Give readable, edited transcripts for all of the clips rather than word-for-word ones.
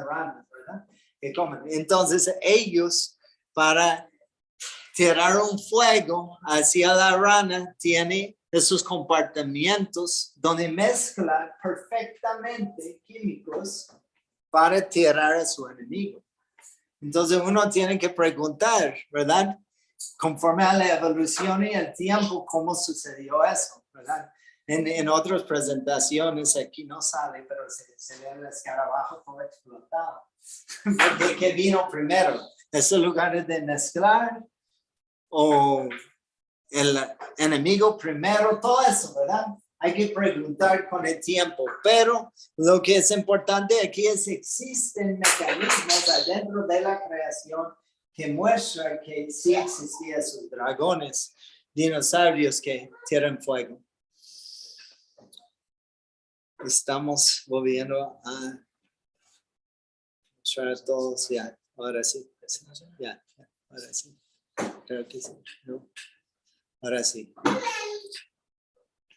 ranas, ¿verdad? Que comen. Entonces ellos, para tirar un fuego hacia la rana, tiene esos compartimientos donde mezcla perfectamente químicos para tirar a su enemigo. Entonces uno tiene que preguntar, ¿verdad? Conforme a la evolución y el tiempo, ¿cómo sucedió eso? ¿Verdad? En otras presentaciones, aquí no sale, pero se ve el escarabajo todo explotado. ¿Qué vino primero? ¿Esos lugares de mezclar? ¿O el enemigo primero? Todo eso, ¿verdad? Hay que preguntar con el tiempo. Pero lo que es importante aquí es que existen mecanismos adentro de la creación que muestran que sí existían esos dragones, dinosaurios que tiran fuego. Estamos volviendo a mostrar todos ya. Ahora sí. Ya. Ahora sí. Creo que sí. ¿No? Ahora sí.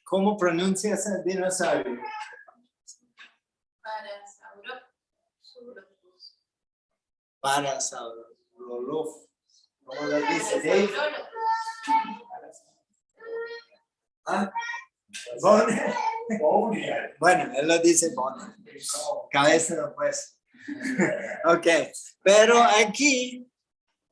¿Cómo pronuncia ese dinosaurio? Parasaurolophus. ¿Cómo lo dice Dave? ¿Ah? Boner. Bueno, él lo dice Boner. Cabeza de hueso. Ok, pero aquí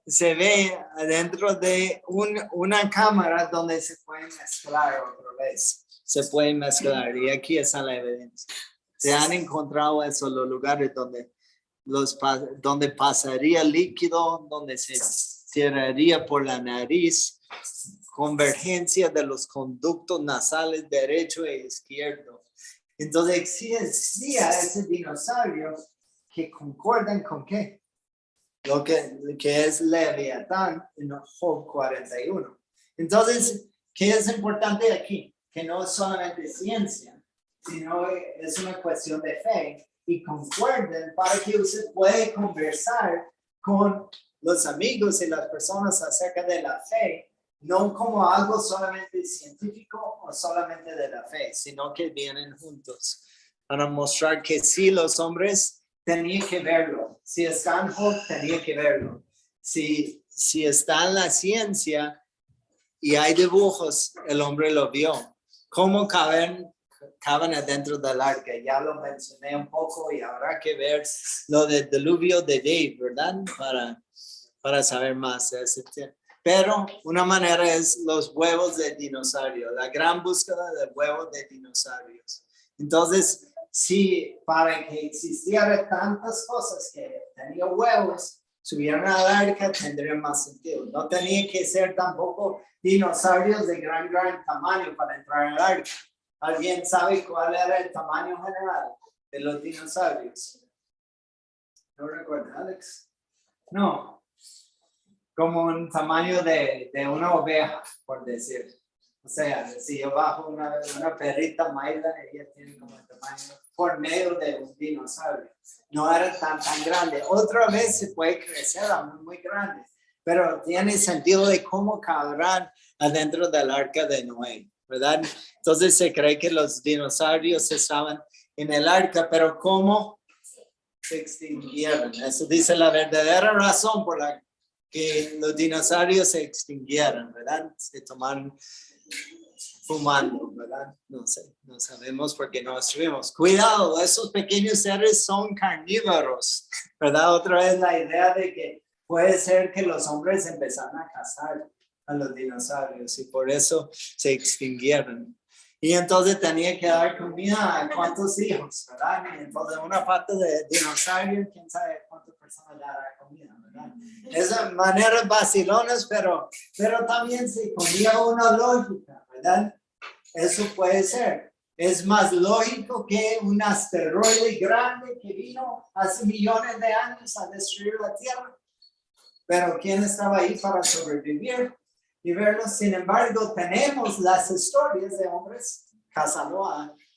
se ve adentro de una cámara donde se puede mezclar otra vez. Se puede mezclar y aquí está la evidencia. Se han encontrado esos los lugares donde pasaría líquido, donde se tiraría por la nariz, convergencia de los conductos nasales derecho e izquierdo. Entonces existía ese dinosaurio que concuerdan con qué? Lo que es Leviatán en Job 41. Entonces, ¿qué es importante aquí? Que no es solamente ciencia, sino es una cuestión de fe. Y concuerden para que usted pueda conversar con los amigos y las personas acerca de la fe, no como algo solamente científico o solamente de la fe, sino que vienen juntos para mostrar que sí, los hombres tenían que verlo. Si está en Job, tenía que verlo. Si está en la ciencia y hay dibujos, el hombre lo vio. ¿Cómo caben adentro del arca? Ya lo mencioné un poco y habrá que ver lo del diluvio de Dave, ¿verdad? Para saber más de ese tema. Pero una manera es los huevos de dinosaurio, la gran búsqueda de huevos de dinosaurios. Entonces, si para que existieran tantas cosas que tenían huevos, subieran al arca, tendría más sentido. No tenía que ser tampoco dinosaurios de gran tamaño para entrar al arca. ¿Alguien sabe cuál era el tamaño general de los dinosaurios? ¿No recuerda, Alex? No. Como un tamaño de una oveja, por decir. O sea, si yo bajo una perrita Mayla, ella tiene como el tamaño por medio de un dinosaurio. No era tan grande. Otra vez se puede crecer a muy grande, pero tiene sentido de cómo cabrán adentro del arca de Noé, ¿verdad? Entonces se cree que los dinosaurios estaban en el arca, pero ¿cómo se extinguieron? Eso dice la verdadera razón por la que los dinosaurios se extinguieron, ¿verdad? Se tomaron fumando, ¿verdad? No sé, no sabemos porque no estuvimos. Cuidado, esos pequeños seres son carnívoros, ¿verdad? Otra vez la idea de que puede ser que los hombres empezaron a cazar a los dinosaurios y por eso se extinguieron. Y entonces tenía que dar comida a cuántos hijos, ¿verdad? Y entonces una pata de dinosaurio, quién sabe cuántas personas dará comida, ¿verdad? Esas maneras vacilonas, pero también se ponía una lógica, ¿verdad? Eso puede ser. Es más lógico que un asteroide grande que vino hace millones de años a destruir la Tierra. Pero ¿quién estaba ahí para sobrevivir? Y verlos, sin embargo, tenemos las historias de hombres cazando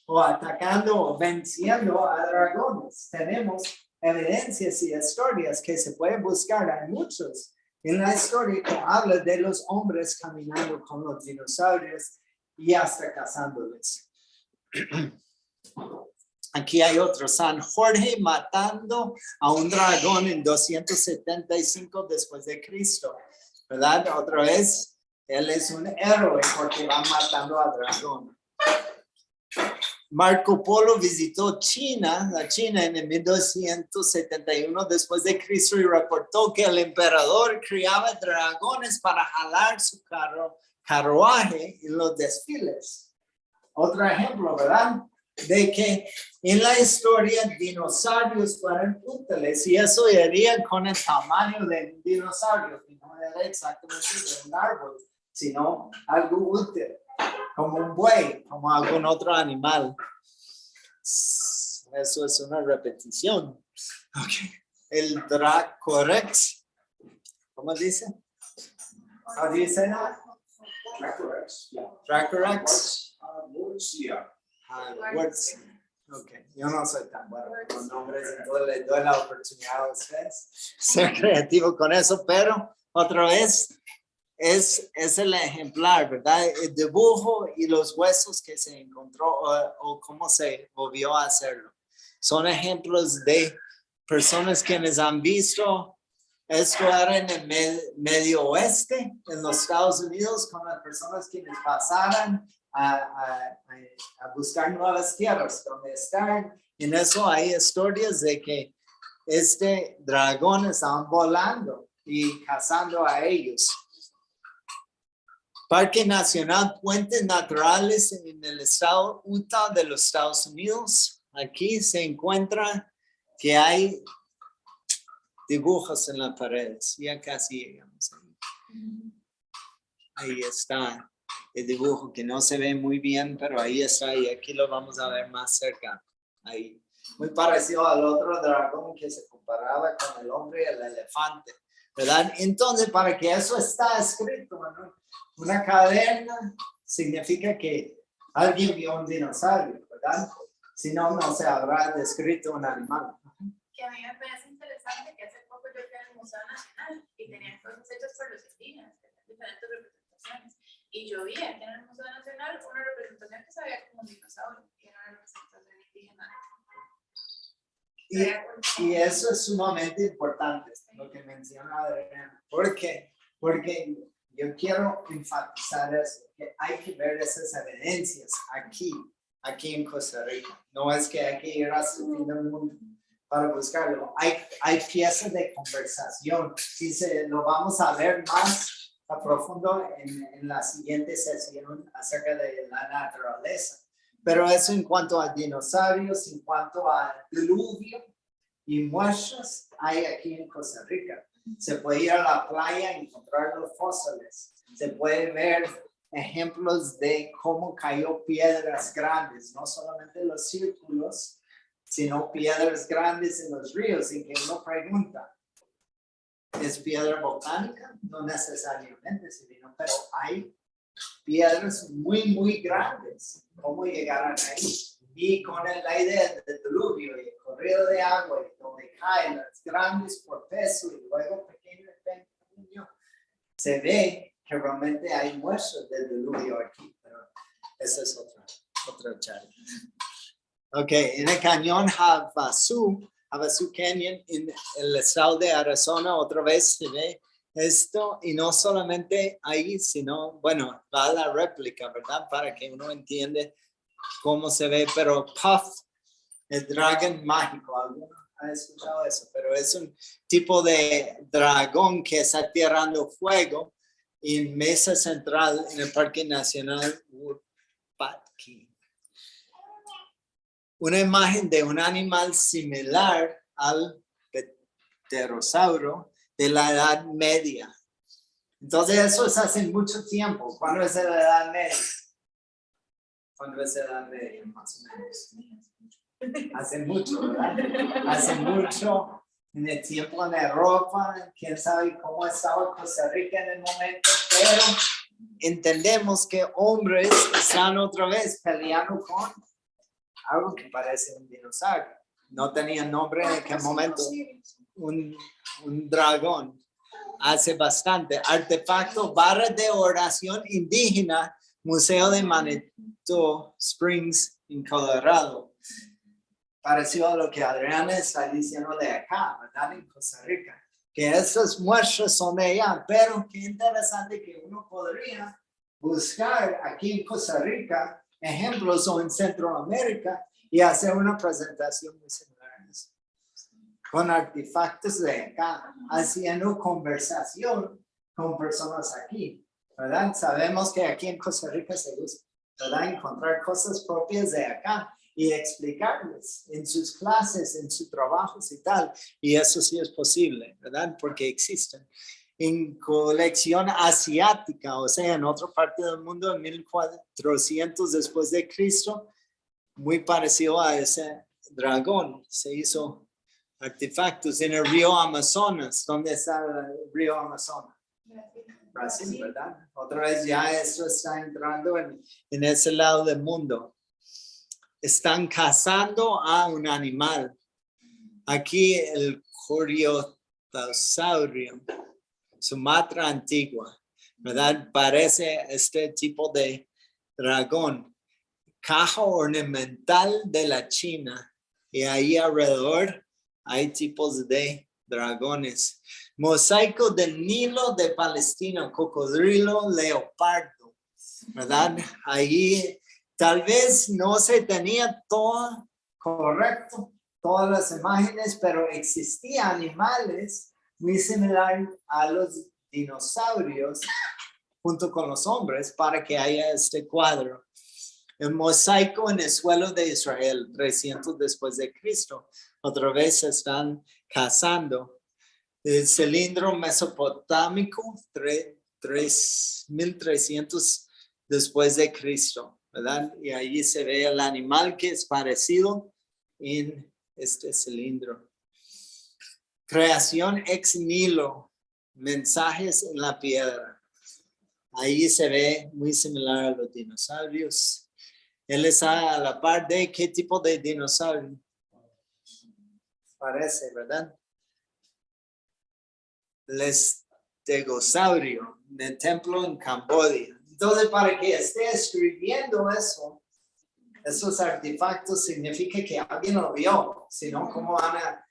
o atacando o venciendo a dragones. Tenemos evidencias y historias que se pueden buscar. Hay muchos en la historia que habla de los hombres caminando con los dinosaurios y hasta cazándoles. Aquí hay otro, San Jorge matando a un dragón en 275 después de Cristo, ¿verdad? Otra vez, él es un héroe porque va matando al dragón. Marco Polo visitó la China en el 1271 después de Cristo y reportó que el emperador criaba dragones para jalar su carruaje en los desfiles. Otro ejemplo, ¿verdad? De que en la historia dinosaurios fueron útiles y eso iría con el tamaño de un dinosaurio, que no era exactamente de un árbol, sino algo útil, como un buey, como algún otro animal. Eso es una repetición. Okay. El Dracorex, ¿cómo dice? ¿Cómo dice? Dracorex. Yeah. Dracorex. Yeah. Okay. Yo no soy tan bueno con los nombres, entonces les doy la oportunidad a ustedes ser creativo con eso, pero otra vez es el ejemplar, ¿verdad? El dibujo y los huesos que se encontró o cómo se volvió a hacerlo. Son ejemplos de personas quienes han visto. Esto era en el medio oeste, en los Estados Unidos, con las personas quienes pasaran a buscar nuevas tierras donde están. En eso hay historias de que dragón estaban volando y cazando a ellos. Parque Nacional Puentes Naturales en el estado Utah de los Estados Unidos. Aquí se encuentra que hay dibujos en las paredes. Ya casi llegamos ahí. Ahí está el dibujo que no se ve muy bien, pero ahí está y aquí lo vamos a ver más cerca. Ahí. Muy parecido al otro dragón que se comparaba con el hombre y el elefante, ¿verdad? Entonces, para que eso está escrito, ¿no? Una cadena significa que alguien vio un dinosaurio, ¿verdad? Si no, no se habrá descrito un animal. Que a mí me parece interesante que hace poco yo fui al Museo Nacional y tenían cosas hechas por los indígenas, diferentes representaciones. Y yo vi aquí en el Museo Nacional una representación que se veía como un dinosaurio y era una representación indígena. Y eso es sumamente importante, lo que menciona Adriana. ¿Por qué? Porque yo quiero enfatizar eso, que hay que ver esas evidencias aquí en Costa Rica. No es que hay que ir a su fin del mundo para buscarlo. Hay piezas de conversación. Lo vamos a ver más a profundo en la siguiente sesión acerca de la naturaleza. Pero eso en cuanto a dinosaurios, en cuanto a diluvio y muestras, hay aquí en Costa Rica. Se puede ir a la playa y encontrar los fósiles. Se puede ver ejemplos de cómo cayó piedras grandes, no solamente los círculos, sino piedras grandes en los ríos, en que uno pregunta, ¿es piedra volcánica? No necesariamente, pero hay piedras muy, muy grandes. ¿Cómo llegaron ahí? Y con la idea del diluvio y el corrido de agua, donde caen las grandes por peso y luego pequeño, se ve que realmente hay muestras del diluvio aquí, pero esa es otra charla. Ok, en el cañón Havasu Canyon, en el estado de Arizona, otra vez se ve esto, y no solamente ahí, sino, bueno, va la réplica, ¿verdad? Para que uno entiende cómo se ve, pero Puff, el dragón mágico, ¿alguno ha escuchado eso? Pero es un tipo de dragón que está tirando fuego en Mesa Central, en el Parque Nacional Urpatki. Una imagen de un animal similar al pterosauro de la Edad Media. Entonces eso es hace mucho tiempo. ¿Cuándo es la Edad Media? ¿Cuándo es la Edad Media? Más o menos. Hace mucho, ¿verdad? Hace mucho, en el tiempo en Europa, quién sabe cómo estaba Costa Rica en el momento, pero entendemos que hombres están otra vez peleando con algo que parece un dinosaurio. No tenía nombre en aquel momento. Un dragón. Hace bastante. Artefacto, barra de oración indígena, Museo de Manitou Springs, en Colorado. parecido a lo que Adriana está diciendo de acá, ¿verdad? En Costa Rica. Que esas muestras son de allá, pero qué interesante que uno podría buscar aquí en Costa Rica ejemplos o en Centroamérica y hacer una presentación muy similar a eso. Con artefactos de acá, haciendo conversación con personas aquí, ¿verdad? Sabemos que aquí en Costa Rica se gusta, ¿verdad? Encontrar cosas propias de acá y explicarles en sus clases, en sus trabajos y tal. Y eso sí es posible, ¿verdad? Porque existen. En colección asiática, o sea, en otra parte del mundo, en 1400 después de Cristo, muy parecido a ese dragón, se hizo artefactos en el río Amazonas. ¿Dónde está el río Amazonas? Brasil, ¿verdad? Otra vez ya esto está entrando en ese lado del mundo. Están cazando a un animal. Aquí el coriosaurio, Sumatra antigua, ¿verdad? Parece este tipo de dragón. Caja ornamental de la China. Y ahí alrededor hay tipos de dragones. Mosaico del Nilo de Palestina, cocodrilo, leopardo, ¿verdad? Ahí tal vez no se tenía todo correcto, todas las imágenes, pero existían animales muy similares a los dinosaurios junto con los hombres para que haya este cuadro. El mosaico en el suelo de Israel, 300 después de Cristo. Otra vez están cazando. El cilindro mesopotámico, 3300 después de Cristo, ¿verdad? Y ahí se ve el animal que es parecido en este cilindro. Creación ex nihilo, mensajes en la piedra. Ahí se ve muy similar a los dinosaurios. Él está a la par de qué tipo de dinosaurio. Parece, ¿verdad? El estegosaurio del templo en Camboya. Entonces, para que esté escribiendo eso, esos artefactos significa que alguien lo vio, si no, ¿cómo van a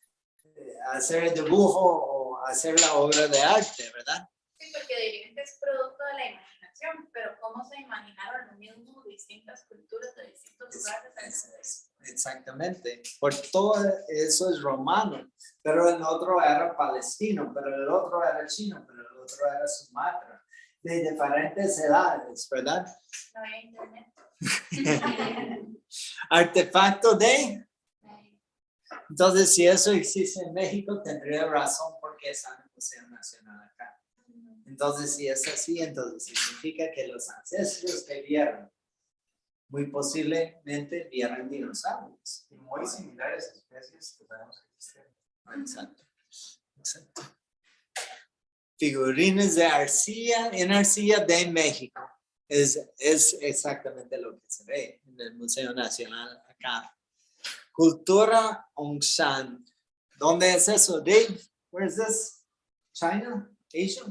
hacer el dibujo o hacer la obra de arte, verdad? Sí, porque Diseño es producto de la imaginación, pero ¿cómo se imaginaron lo mismo distintas culturas de distintos lugares? Exactamente, por todo eso es romano, pero el otro era palestino, pero el otro era chino, pero el otro era Sumatra, de diferentes edades, ¿verdad? No había internet. Artefacto de... Entonces, si eso existe en México, tendría razón porque está en el Museo Nacional acá. Entonces, si es así, entonces significa que los ancestros que vieron, muy posiblemente vieron dinosaurios. Y muy similares a especies que sabemos que existen. Exacto. Exacto. Figurines de arcilla, en arcilla de México. Es exactamente lo que se ve en el Museo Nacional acá. Cultura Ongshan. ¿Dónde es eso, Dave? Where is this? China? Asia?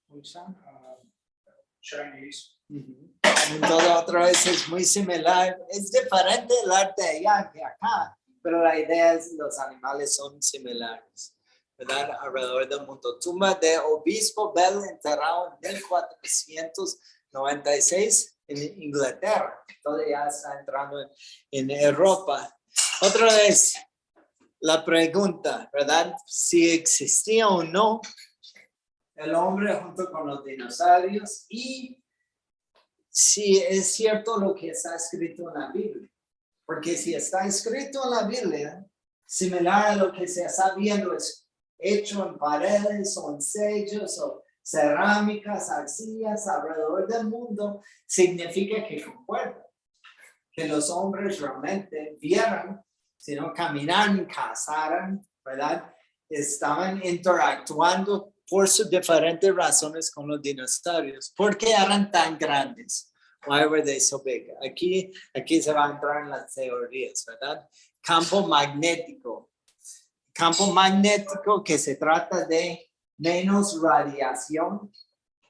Ongshan. Chinese. Entonces otra vez es muy similar. Es diferente el arte allá que acá, pero la idea es que los animales son similares, ¿verdad? Alrededor del mundo. Tumba de Obispo Bell enterrado en 1496 en Inglaterra. Entonces ya está entrando en Europa. Otra vez, la pregunta, ¿verdad? Si existía o no el hombre junto con los dinosaurios y si es cierto lo que está escrito en la Biblia. Porque si está escrito en la Biblia, similar a lo que se está viendo, es hecho en paredes o en sellos o cerámicas, arcillas alrededor del mundo, significa que concuerda. Que los hombres realmente vieran, sino caminaran, cazaran, ¿verdad? Estaban interactuando por sus diferentes razones con los dinosaurios. ¿Por qué eran tan grandes? Why were they so big? Aquí se va a entrar en las teorías, ¿verdad? Campo magnético. Campo magnético que se trata de menos radiación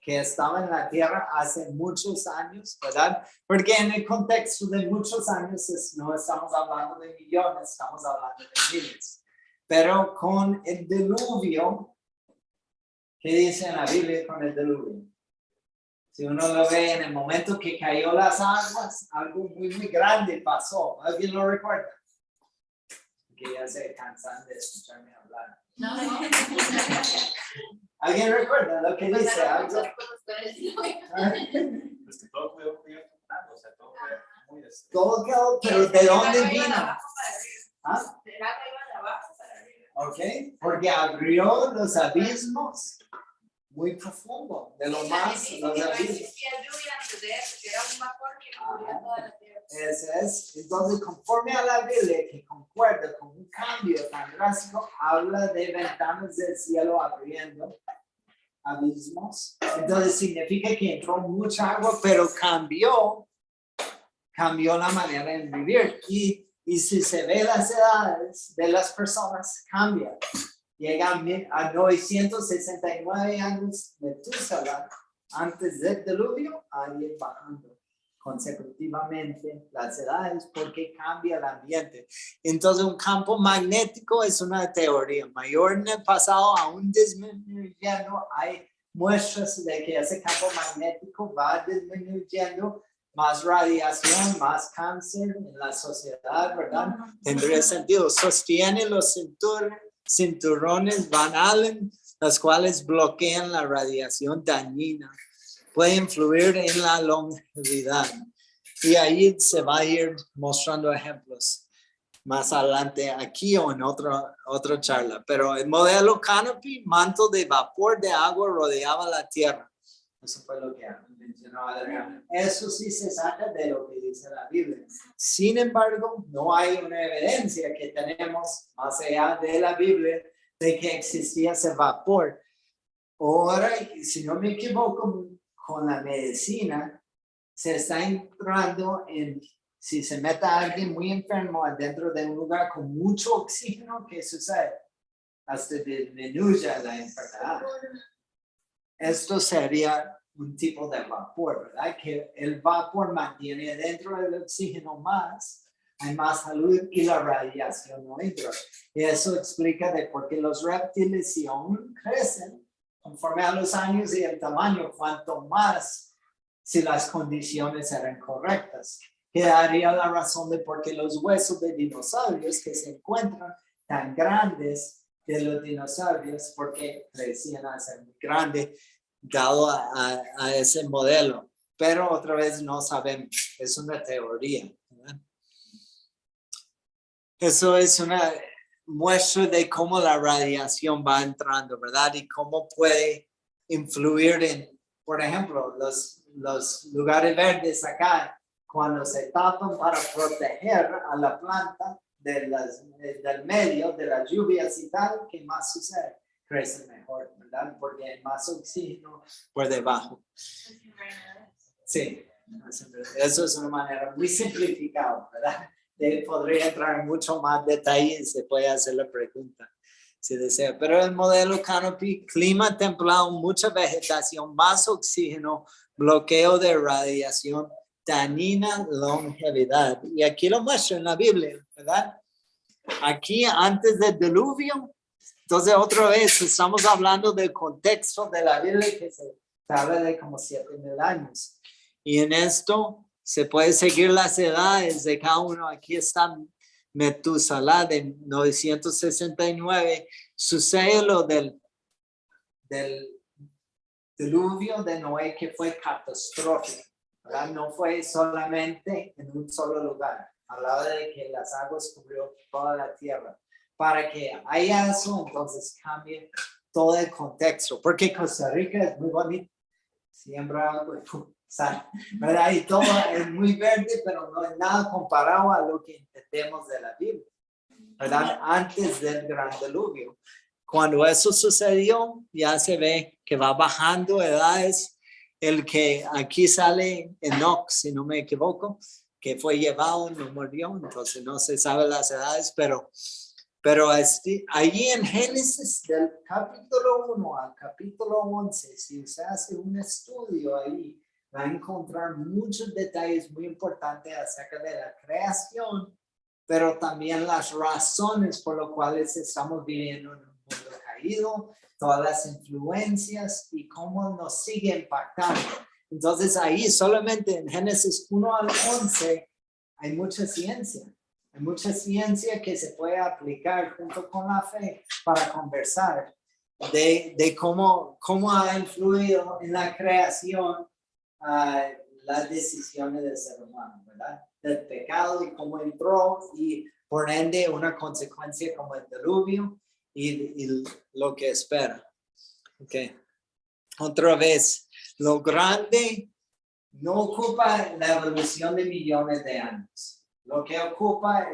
que estaba en la tierra hace muchos años, ¿verdad? Porque en el contexto de muchos años no estamos hablando de millones, estamos hablando de miles. Pero con el diluvio, ¿qué dice en la Biblia con el diluvio? Si uno lo ve en el momento que cayó las aguas, algo muy, muy grande pasó. ¿Alguien lo recuerda? Que ya se cansan de escucharme hablar. No. ¿Alguien recuerda lo que dice? ¿Algo? Pues que todo fue o sea, todo fue muy Todo quedó, pero ¿de dónde vino? ¿Ah? El agua iba de abajo para arriba. Ok, porque abrió los abismos muy profundo, de lo más, los abismos. Ese es, entonces conforme a la Biblia que concuerda con un cambio tan drástico, habla de ventanas del cielo abriendo abismos. Entonces significa que entró mucha agua, pero cambió la manera de vivir. Y si se ve las edades de las personas, cambia. Llegan a 969 años de Metúsala antes del diluvio, a ir bajando consecutivamente las edades porque cambia el ambiente. Entonces un campo magnético es una teoría mayor en el pasado, aún disminuyendo. Hay muestras de que ese campo magnético va disminuyendo, más radiación, más cáncer en la sociedad, ¿verdad? Tendría sentido. Sostiene los cinturones Van Allen, las cuales bloquean la radiación dañina. Puede influir en la longevidad. Y ahí se va a ir mostrando ejemplos más adelante aquí o en otra charla. Pero el modelo Canopy, manto de vapor de agua rodeaba la tierra. Eso fue lo que mencionó Adriana. Eso sí se saca de lo que dice la Biblia. Sin embargo, no hay una evidencia que tenemos más allá de la Biblia de que existía ese vapor. Ahora, si no me equivoco, con la medicina se está entrando en, si se mete a alguien muy enfermo adentro de un lugar con mucho oxígeno, ¿qué sucede? Hasta disminuye la enfermedad. Esto sería un tipo de vapor, ¿verdad? Que el vapor mantiene dentro del oxígeno más, hay más salud y la radiación no entra. Y eso explica de por qué los reptiles si aún crecen conforme a los años y el tamaño, cuanto más si las condiciones eran correctas. Quedaría la razón de por qué los huesos de dinosaurios que se encuentran tan grandes de los dinosaurios, porque crecían a ser muy grandes, dado a ese modelo. Pero otra vez no sabemos, es una teoría, ¿verdad? Eso es una muestra de cómo la radiación va entrando, ¿verdad? Y cómo puede influir en, por ejemplo, los lugares verdes acá, cuando se tapan para proteger a la planta del medio, de las lluvias y tal, ¿qué más sucede? Crece mejor, ¿verdad? Porque hay más oxígeno por debajo. Sí, eso es una manera muy simplificada, ¿verdad? Podría entrar en mucho más detalle y se puede hacer la pregunta si desea. Pero el modelo Canopy, clima templado, mucha vegetación, más oxígeno, bloqueo de radiación, dañina longevidad. Y aquí lo muestra en la Biblia, ¿verdad? Aquí antes del diluvio. Entonces otra vez estamos hablando del contexto de la Biblia que se habla de como 7,000 años. Y en esto se puede seguir las edades de cada uno. Aquí está Metusala de 969. Sucede lo del diluvio de Noé que fue catastrófico, ¿verdad? No fue solamente en un solo lugar. Hablaba de que las aguas cubrió toda la tierra. Para que haya eso, entonces cambie todo el contexto. Porque Costa Rica es muy bonito. Siembra algo, ¿verdad? Y todo es muy verde, pero no es nada comparado a lo que entendemos de la Biblia, ¿verdad? Antes del gran diluvio. Cuando eso sucedió, ya se ve que va bajando edades. El que aquí sale Enoch, si no me equivoco, que fue llevado, no murió, entonces no se sabe las edades, pero Pero allí en Génesis del capítulo 1 al capítulo 11, si usted hace un estudio ahí, va a encontrar muchos detalles muy importantes acerca de la creación, pero también las razones por las cuales estamos viviendo en un mundo caído, todas las influencias y cómo nos sigue impactando. Entonces ahí solamente en Génesis 1 al 11 hay mucha ciencia. Hay mucha ciencia que se puede aplicar junto con la fe para conversar de cómo ha influido en la creación las decisiones del ser humano, ¿verdad? Del pecado y cómo entró y por ende una consecuencia como el diluvio y lo que espera. Okay. Otra vez, lo grande no ocupa la evolución de millones de años. Lo que ocupa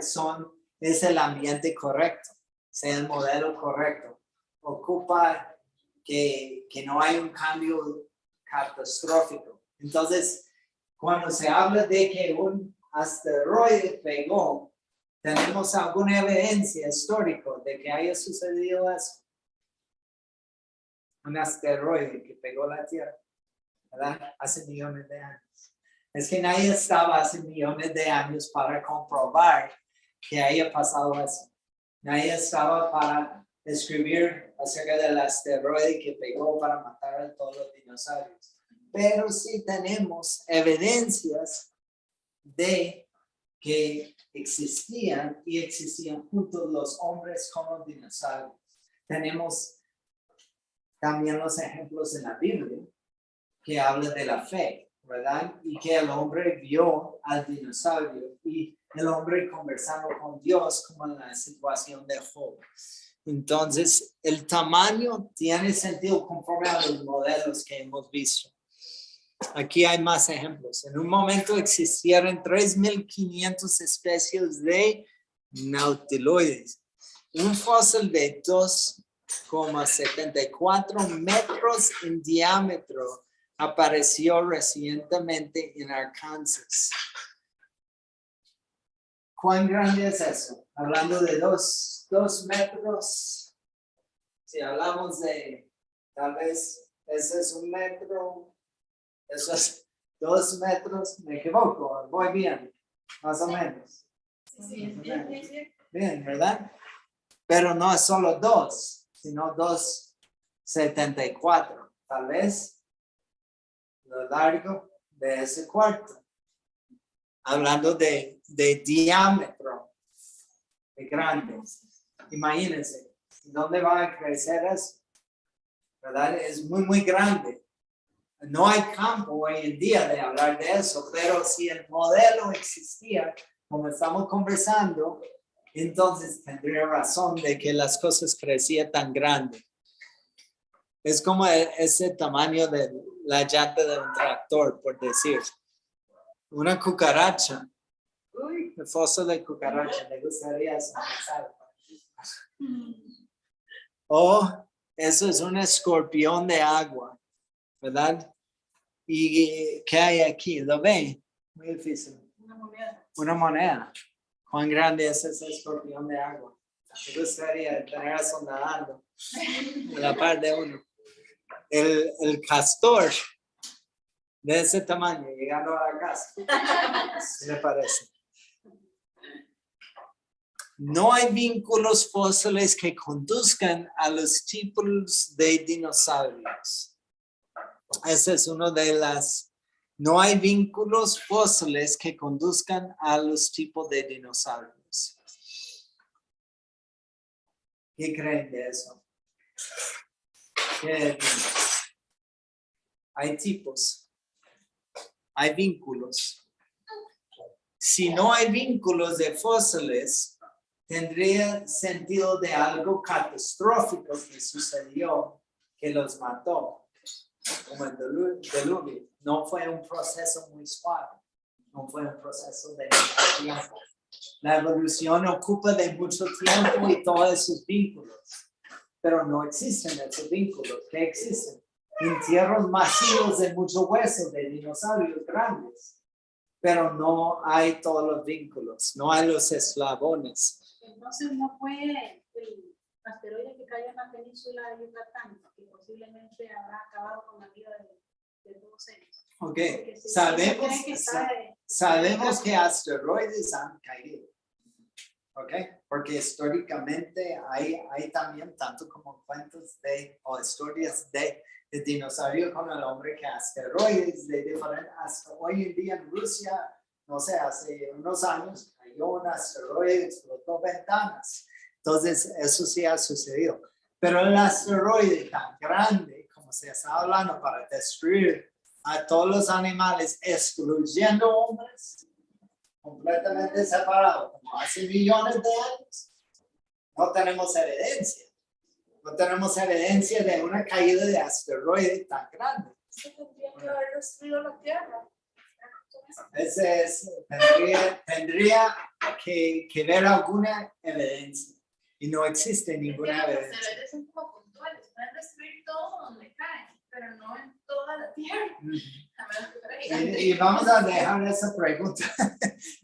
es el ambiente correcto, sea el modelo correcto. Ocupa que no hay un cambio catastrófico. Entonces, cuando se habla de que un asteroide pegó, tenemos alguna evidencia histórica de que haya sucedido eso. Un asteroide que pegó la Tierra, ¿verdad? Hace millones de años. Es que nadie estaba hace millones de años para comprobar que haya pasado eso. Nadie estaba para escribir acerca del asteroide que pegó para matar a todos los dinosaurios. Pero sí tenemos evidencias de que existían y existían juntos los hombres con los dinosaurios. Tenemos también los ejemplos en la Biblia que hablan de la fe, ¿verdad? Y que el hombre vio al dinosaurio y el hombre conversando con Dios como en la situación de Job. Entonces, el tamaño tiene sentido conforme a los modelos que hemos visto. Aquí hay más ejemplos. En un momento existieron 3.500 especies de nautiloides. Un fósil de 2,74 metros en diámetro apareció recientemente en Arkansas. ¿Cuán grande es eso? Hablando de 2 metros. Si hablamos de, tal vez, ese es 1 metro. Eso es 2 metros. Me equivoco, voy bien, más o menos. Sí, Bien, ¿verdad? Pero no es solo 2, sino 2,74. Tal vez lo largo de ese cuarto. Hablando de diámetro, de grande. Imagínense, ¿dónde va a crecer eso? ¿Verdad? Es muy, muy grande. No hay campo hoy en día de hablar de eso, pero si el modelo existía, como estamos conversando, entonces tendría razón de que las cosas crecían tan grande. Es como ese tamaño de la llanta de un tractor, por decir. Una cucaracha. Uy, el fósil de cucaracha, me gustaría saber. O eso es un escorpión de agua, ¿verdad? ¿Y qué hay aquí? ¿Lo ven? Muy difícil. Una moneda. Una moneda. ¿Cuán grande es ese escorpión de agua? Me gustaría tener eso nadando a la par de uno. El castor de ese tamaño llegando a la casa. ¿Qué le parece? No hay vínculos fósiles que conduzcan a los tipos de dinosaurios. Esa es una de las. No hay vínculos fósiles que conduzcan a los tipos de dinosaurios. ¿Qué creen de eso? Hay tipos. Hay vínculos. Si no hay vínculos de fósiles, tendría sentido de algo catastrófico que sucedió que los mató. Como el diluvio. No fue un proceso muy suave. No fue un proceso de mucho tiempo. La evolución ocupa de mucho tiempo y todos esos vínculos. Pero no existen esos vínculos. ¿Qué existen? Entierros masivos de mucho hueso de dinosaurios grandes. Pero no hay todos los vínculos. No hay los eslabones. Entonces no fue el asteroide que cayó en la península de Yucatán, que posiblemente habrá acabado con la vida de todos ellos. Ok, Porque si sabemos que asteroides han caído. Ok, porque históricamente hay también tanto como cuentos o historias de dinosaurio con el hombre que asteroides de diferentes, hasta hoy en día en Rusia, no sé, hace unos años cayó un asteroide, explotó ventanas. Entonces, eso sí ha sucedido. Pero el asteroide tan grande, como se está hablando, para destruir a todos los animales, excluyendo hombres, completamente separado, como hace millones de años, no tenemos evidencia. No tenemos evidencia de una caída de asteroide tan grande. Tendría que haber destruido la Tierra. Tendría que ver alguna evidencia. Y no existe ninguna Los evidencia. asteroides son como puntuales, pueden destruir todo donde caen, pero no en toda la Tierra. Y vamos a dejar esa pregunta.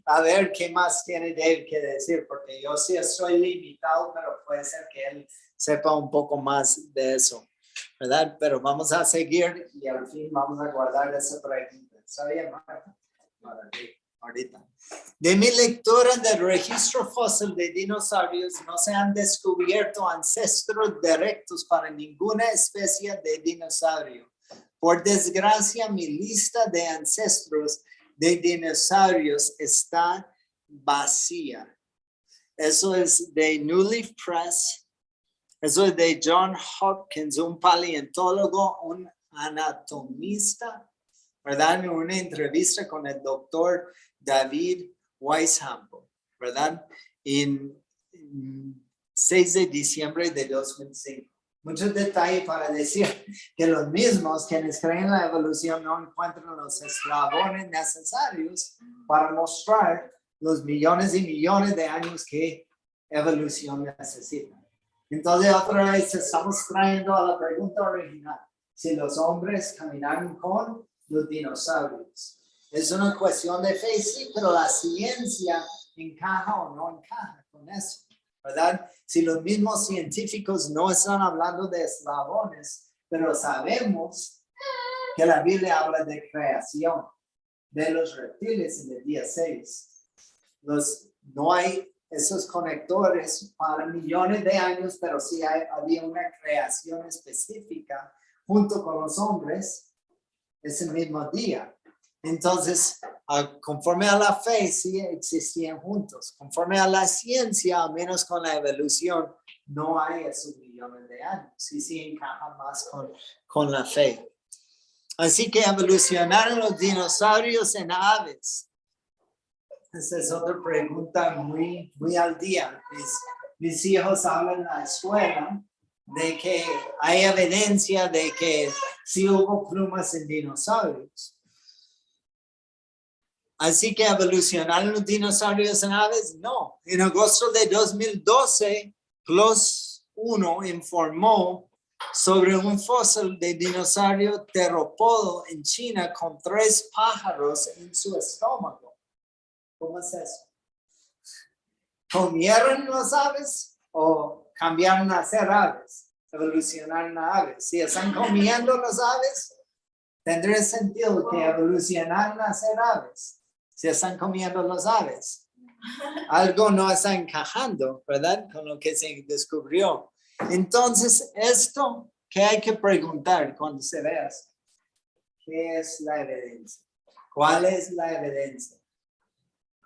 A ver qué más tiene Dave que decir, porque yo sí estoy limitado, pero puede ser que él sepa un poco más de eso, ¿verdad? Pero vamos a seguir y al fin vamos a guardar esa pregunta. ¿Está bien, Marta? Ahorita. De mi lectura del registro fósil de dinosaurios, no se han descubierto ancestros directos para ninguna especie de dinosaurio. Por desgracia, mi lista de ancestros de dinosaurios está vacía. Eso es de New Leaf Press. Eso es de John Hopkins, un paleontólogo, un anatomista, ¿verdad? En una entrevista con el doctor David Weishaupt, ¿verdad? En 6 de diciembre de 2005. Muchos detalles para decir que los mismos quienes creen en la evolución no encuentran los eslabones necesarios para mostrar los millones y millones de años que evolución necesita. Entonces, otra vez estamos trayendo a la pregunta original. Si los hombres caminaron con los dinosaurios. Es una cuestión de fe, sí, pero la ciencia encaja o no encaja con eso, ¿verdad? Si los mismos científicos no están hablando de eslabones, pero sabemos que la Biblia habla de creación de los reptiles en el día 6. No hay esos conectores para millones de años, pero sí había una creación específica junto con los hombres ese mismo día. Entonces, conforme a la fe, sí existían juntos. Conforme a la ciencia, al menos con la evolución, no hay esos millones de años. Sí encaja más con la fe. Así que evolucionaron los dinosaurios en aves. Esa es otra pregunta muy al día. Mis hijos hablan en la escuela de que hay evidencia de que sí hubo plumas en dinosaurios. Así que evolucionaron los dinosaurios en aves. No. En agosto de 2012, PLOS 1 informó sobre un fósil de dinosaurio terópodo en China con 3 pájaros en su estómago. ¿Cómo es eso? ¿Comieron las aves o cambiaron a ser aves? Evolucionaron a aves. Si están comiendo las aves, tendría sentido que evolucionaron a ser aves. Si están comiendo las aves. Algo no está encajando, ¿verdad? Con lo que se descubrió. Entonces, esto que hay que preguntar cuando se vea, ¿qué es la evidencia? ¿Cuál es la evidencia?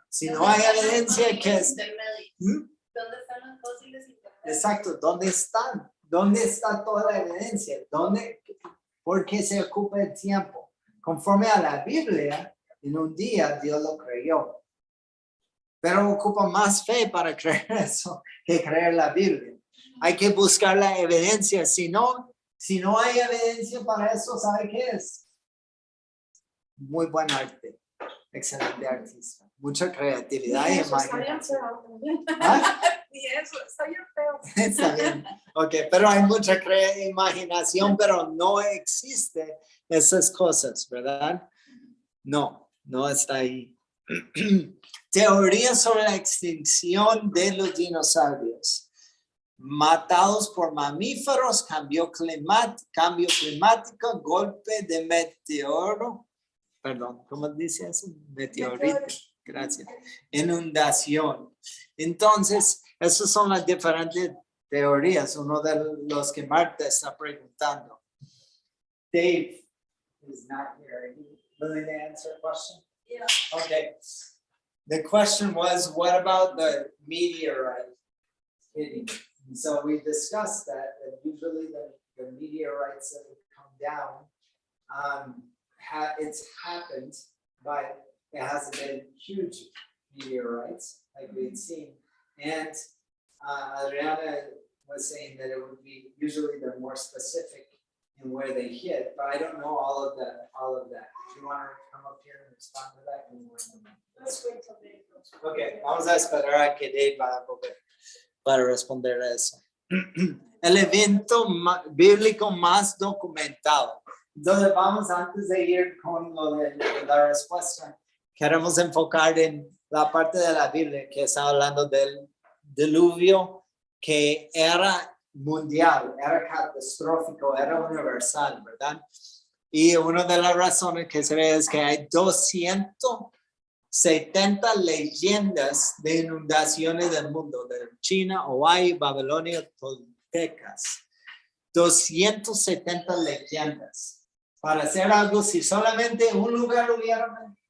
Si no hay evidencia, ¿qué es? ¿Dónde están los fósiles intermedios? Exacto, ¿dónde están? ¿Dónde está toda la evidencia? ¿Por qué se ocupa el tiempo? Conforme a la Biblia, en un día Dios lo creyó. Pero ocupa más fe para creer eso que creer la Biblia. Hay que buscar la evidencia. Si no hay evidencia para eso, ¿sabe qué es? Muy buen arte. Excelente artista. Mucha creatividad y imaginación. ¿Ah? Y eso, está bien feo. Está bien. Ok, pero hay mucha imaginación, pero no existe esas cosas, ¿verdad? No está ahí. Teoría sobre la extinción de los dinosaurios. matados por mamíferos, cambio climático, golpe de meteoro, perdón, ¿cómo dice eso? Meteorito, gracias. Inundación. Entonces, esas son las diferentes teorías, uno de los que Marta está preguntando. Dave is not here. Are you willing to answer a question? Yeah. Okay. The question was, what about the meteorite hitting? And so we discussed that usually the meteorites that would come down, it's happened, but it hasn't been huge meteorites like we'd seen. And Adriana was saying that it would be usually they're more specific in where they hit, but I don't know all of that. Do you want to come up here and respond to that? Let's wait till Dave goes. Okay, vamos a esperar a que Dave va a volver para responder a eso. El evento bíblico más documentado. Entonces vamos, antes de ir con lo de la respuesta, queremos enfocar en la parte de la Biblia que está hablando del diluvio que era mundial, era catastrófico, era universal, ¿verdad? Y una de las razones que se ve es que hay 270 leyendas de inundaciones del mundo, de China, Hawaii, Babilonia, toltecas. 270 leyendas. Para hacer algo, si solamente un lugar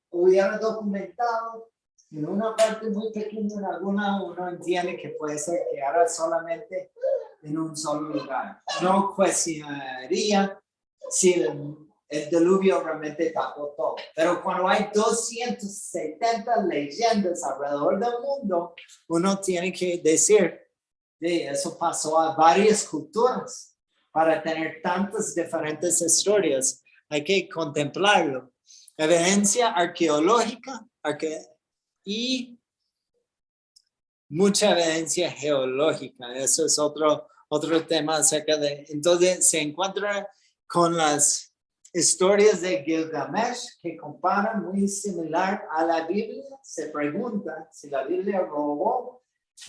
hubiera documentado, en una parte muy pequeña, en alguna, uno entiende que puede ser que era solamente en un solo lugar. No cuestionaría si el diluvio realmente tapó todo. Pero cuando hay 270 leyendas alrededor del mundo, uno tiene que decir, eso pasó a varias culturas. Para tener tantas diferentes historias, hay que contemplarlo. Evidencia arqueológica y mucha evidencia geológica. Eso es otro tema acerca de... Entonces, se encuentra con las historias de Gilgamesh que comparan muy similar a la Biblia. Se pregunta si la Biblia robó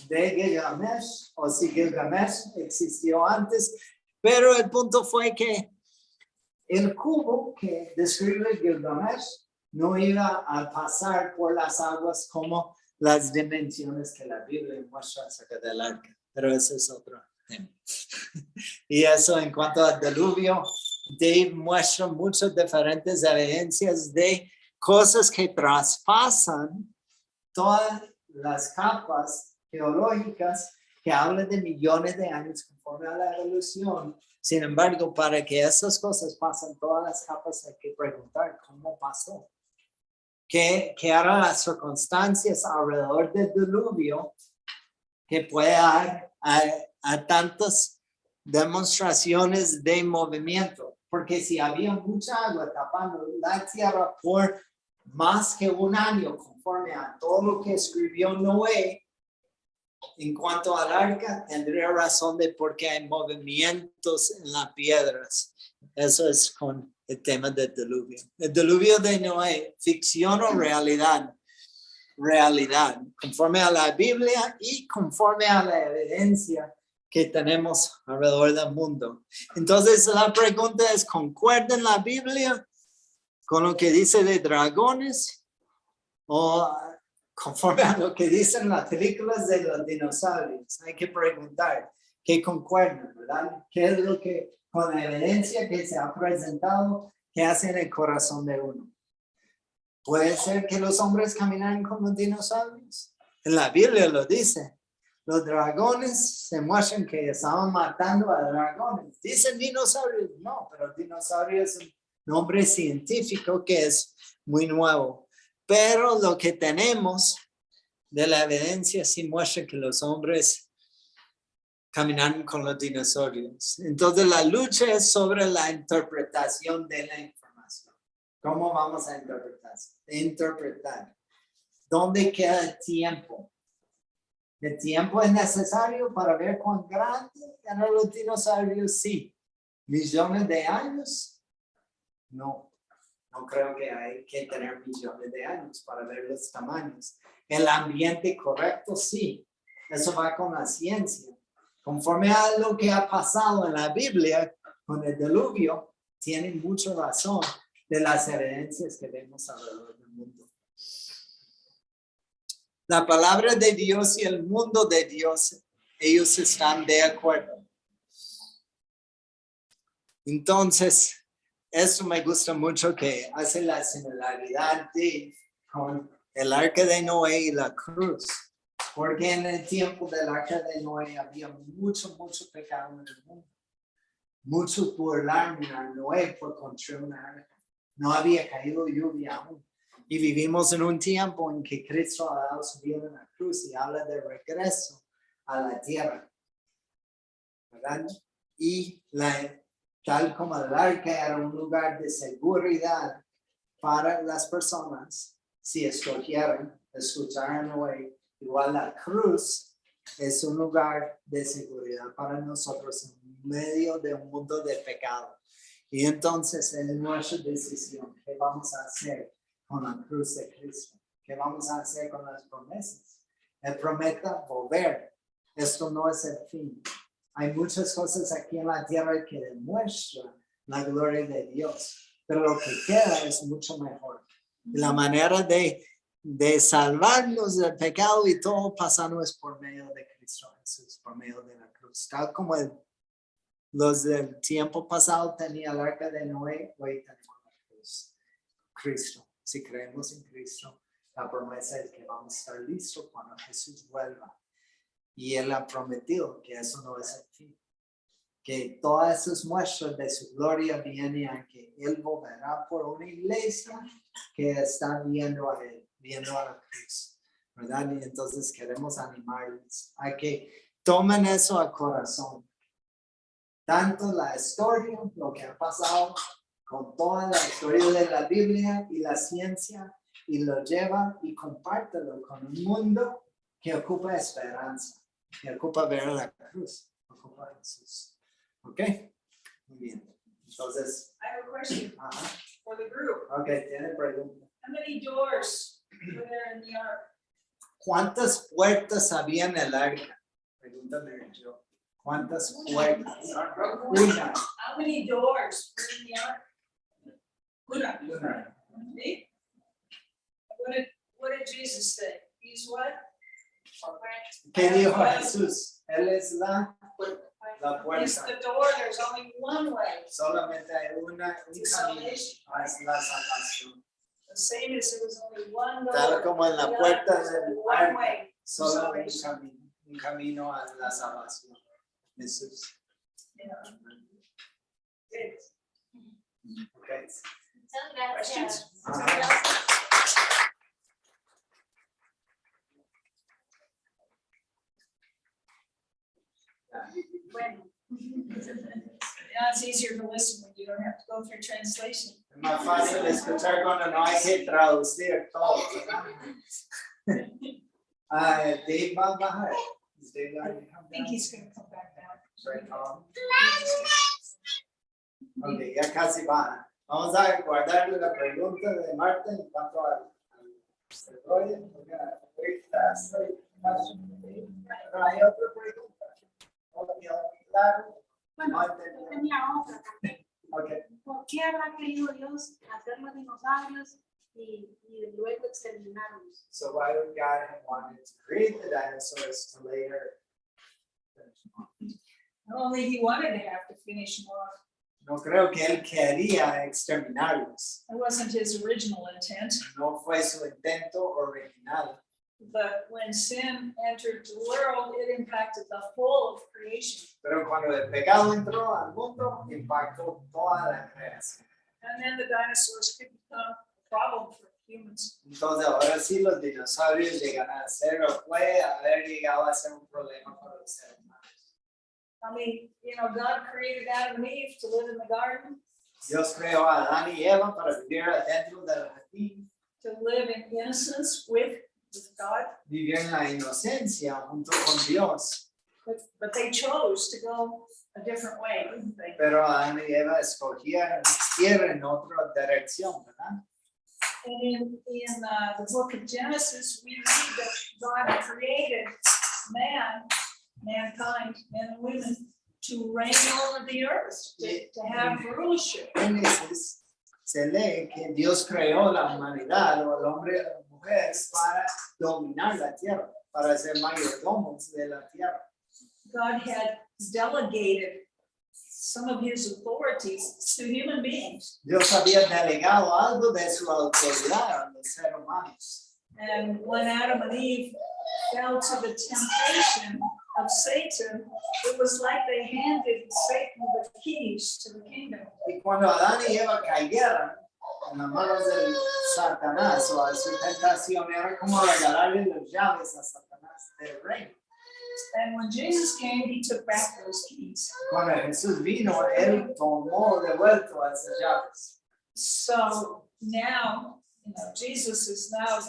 de Gilgamesh o si Gilgamesh existió antes. Pero el punto fue que el cubo que describe Gilgamesh no iba a pasar por las aguas como las dimensiones que la Biblia muestra acerca del arca. Pero ese es otro tema. Y eso en cuanto al diluvio, Dave muestra muchas diferentes evidencias de cosas que traspasan todas las capas geológicas que hablan de millones de años conforme a la evolución. Sin embargo, para que esas cosas pasen todas las capas, hay que preguntar cómo pasó. ¿Qué eran las circunstancias alrededor del diluvio que puede dar a tantas demostraciones de movimiento? Porque si había mucha agua tapando la tierra por más que un año, conforme a todo lo que escribió Noé, en cuanto al arca, tendría razón de por qué hay movimientos en las piedras. Eso es con el tema del diluvio. El diluvio de Noé, ficción o realidad. Realidad, conforme a la Biblia y conforme a la evidencia que tenemos alrededor del mundo. Entonces la pregunta es, ¿concuerda la Biblia con lo que dice de dragones? ¿O conforme a lo que dicen las películas de los dinosaurios? Hay que preguntar qué concuerda, ¿verdad? ¿Qué es lo que, con la evidencia que se ha presentado, que hace en el corazón de uno? ¿Puede ser que los hombres caminaran como dinosaurios? En la Biblia lo dice. Los dragones se muestran que estaban matando a dragones. ¿Dicen dinosaurios? No, pero dinosaurio es un nombre científico que es muy nuevo. Pero lo que tenemos de la evidencia sí muestra que los hombres caminan con los dinosaurios. Entonces la lucha es sobre la interpretación de la información. ¿Cómo vamos a interpretar? ¿Dónde queda el tiempo? ¿El tiempo es necesario para ver cuán grande eran los dinosaurios? Sí. ¿Millones de años? No. No creo que hay que tener millones de años para ver los tamaños. ¿El ambiente correcto? Sí. Eso va con la ciencia. Conforme a lo que ha pasado en la Biblia con el diluvio, tienen mucha razón de las herencias que vemos alrededor del mundo. La palabra de Dios y el mundo de Dios, ellos están de acuerdo. Entonces, esto me gusta mucho que hace la similaridad con el arca de Noé y la cruz. Porque en el tiempo del arca de Noé había mucho pecado en el mundo. Muchos burlaron a Noé por construir una arca. No había caído lluvia aún. Y vivimos en un tiempo en que Cristo ha dado su vida en la cruz y habla de regreso a la tierra. ¿Verdad? Y tal como el arca era un lugar de seguridad para las personas, si escogieran escuchar a Noé, igual la cruz es un lugar de seguridad para nosotros en medio de un mundo de pecado. Y entonces es nuestra decisión. ¿Qué vamos a hacer con la cruz de Cristo? ¿Qué vamos a hacer con las promesas? Él promete volver. Esto no es el fin. Hay muchas cosas aquí en la tierra que demuestran la gloria de Dios. Pero lo que queda es mucho mejor. Y la manera de salvarnos del pecado y todo pasando es por medio de Cristo Jesús, por medio de la cruz. Tal como los del tiempo pasado tenían el arca de Noé, hoy tenemos la cruz. Cristo. Si creemos en Cristo, la promesa es que vamos a estar listos cuando Jesús vuelva. Y Él ha prometido que eso no es el fin. Que todas esas muestras de su gloria vienen a que Él volverá por una iglesia que está viendo a Él, viendo a la cruz, ¿verdad? Y entonces queremos animarles a que tomen eso a corazón. Tanto la historia, lo que ha pasado con toda la historia de la Biblia y la ciencia, y lo lleva y compártelo con un mundo que ocupa esperanza, que ocupa ver la cruz, ocupa a Jesús. ¿Ok? Muy bien. Entonces. I have a question for the group. Ok, tiene pregunta. How many doors were there in the ark? ¿Cuántas puertas había en el arca? Pregúntame yo. ¿Cuántas puertas? Una. How many doors were in the ark? Una. Una. See? What did Jesus say? He's what? ¿Qué dijo Jesús? Él es la puerta. It's the door, there's only one way. Solamente hay un camino hacia la salvación. The same as there was only one door. Tal como en la puerta del one arca, way. solo un camino a la salvación. Jesús. Yeah. Good. Okay. Muchas gracias. Bueno. Yeah, it's easier to listen when you don't have to go through translation. Es más fácil escuchar cuando no hay que traducir todo. Dave va a bajar. I think he's going to come back down. Ok, ya casi baja. Vamos a guardar la pregunta de Marta en cuanto al desarrollo. Hay otra pregunta. Claro. Bueno, yo tenía otra también. Okay. ¿Por qué habrá querido Dios hacer los dinosaurios y luego exterminarlos? So why would God have wanted to create the dinosaurs to later? Not only he wanted to have to finish them off. No creo que él quería exterminarlos. It wasn't his original intent. No fue su intento original. But when sin entered the world, it impacted the whole of creation. Pero cuando el pecado entró al mundo, impactó toda la creación. And then the dinosaurs could become a problem for humans. Entonces ahora sí los dinosaurios llegan a ser o puede haber llegado a ser un problema para los seres humanos. I mean, you know, God created Adam and Eve to live in the garden. Dios creó a Adán y Eva para vivir adentro del jardín. To live in innocence with God. Vivir en la inocencia junto con Dios. But they chose to go a different way, didn't they? Pero Adán y Eva escogieron ir en otra dirección, ¿verdad? And in the book of Genesis, we read that God created man mankind, men and women, to reign over the earth, to have rulership. Génesis se lee que Dios creó la humanidad o el hombre y la mujer para dominar la tierra, para ser mayordomos de la tierra. God had delegated some of his authorities to human beings. Dios había delegado algo de su autoridad a los seres humanos. And when Adam and Eve fell to the temptation of Satan, it was like they handed Satan the keys to the kingdom. Y cuando Adán y Eva cayeron en las manos del Satanás o a su tentación, era como regalarle las llaves a Satanás del reino. And when Jesus came, he took back those keys. Cuando Jesús vino, él tomó de vuelta esas llaves. So now, Jesus is now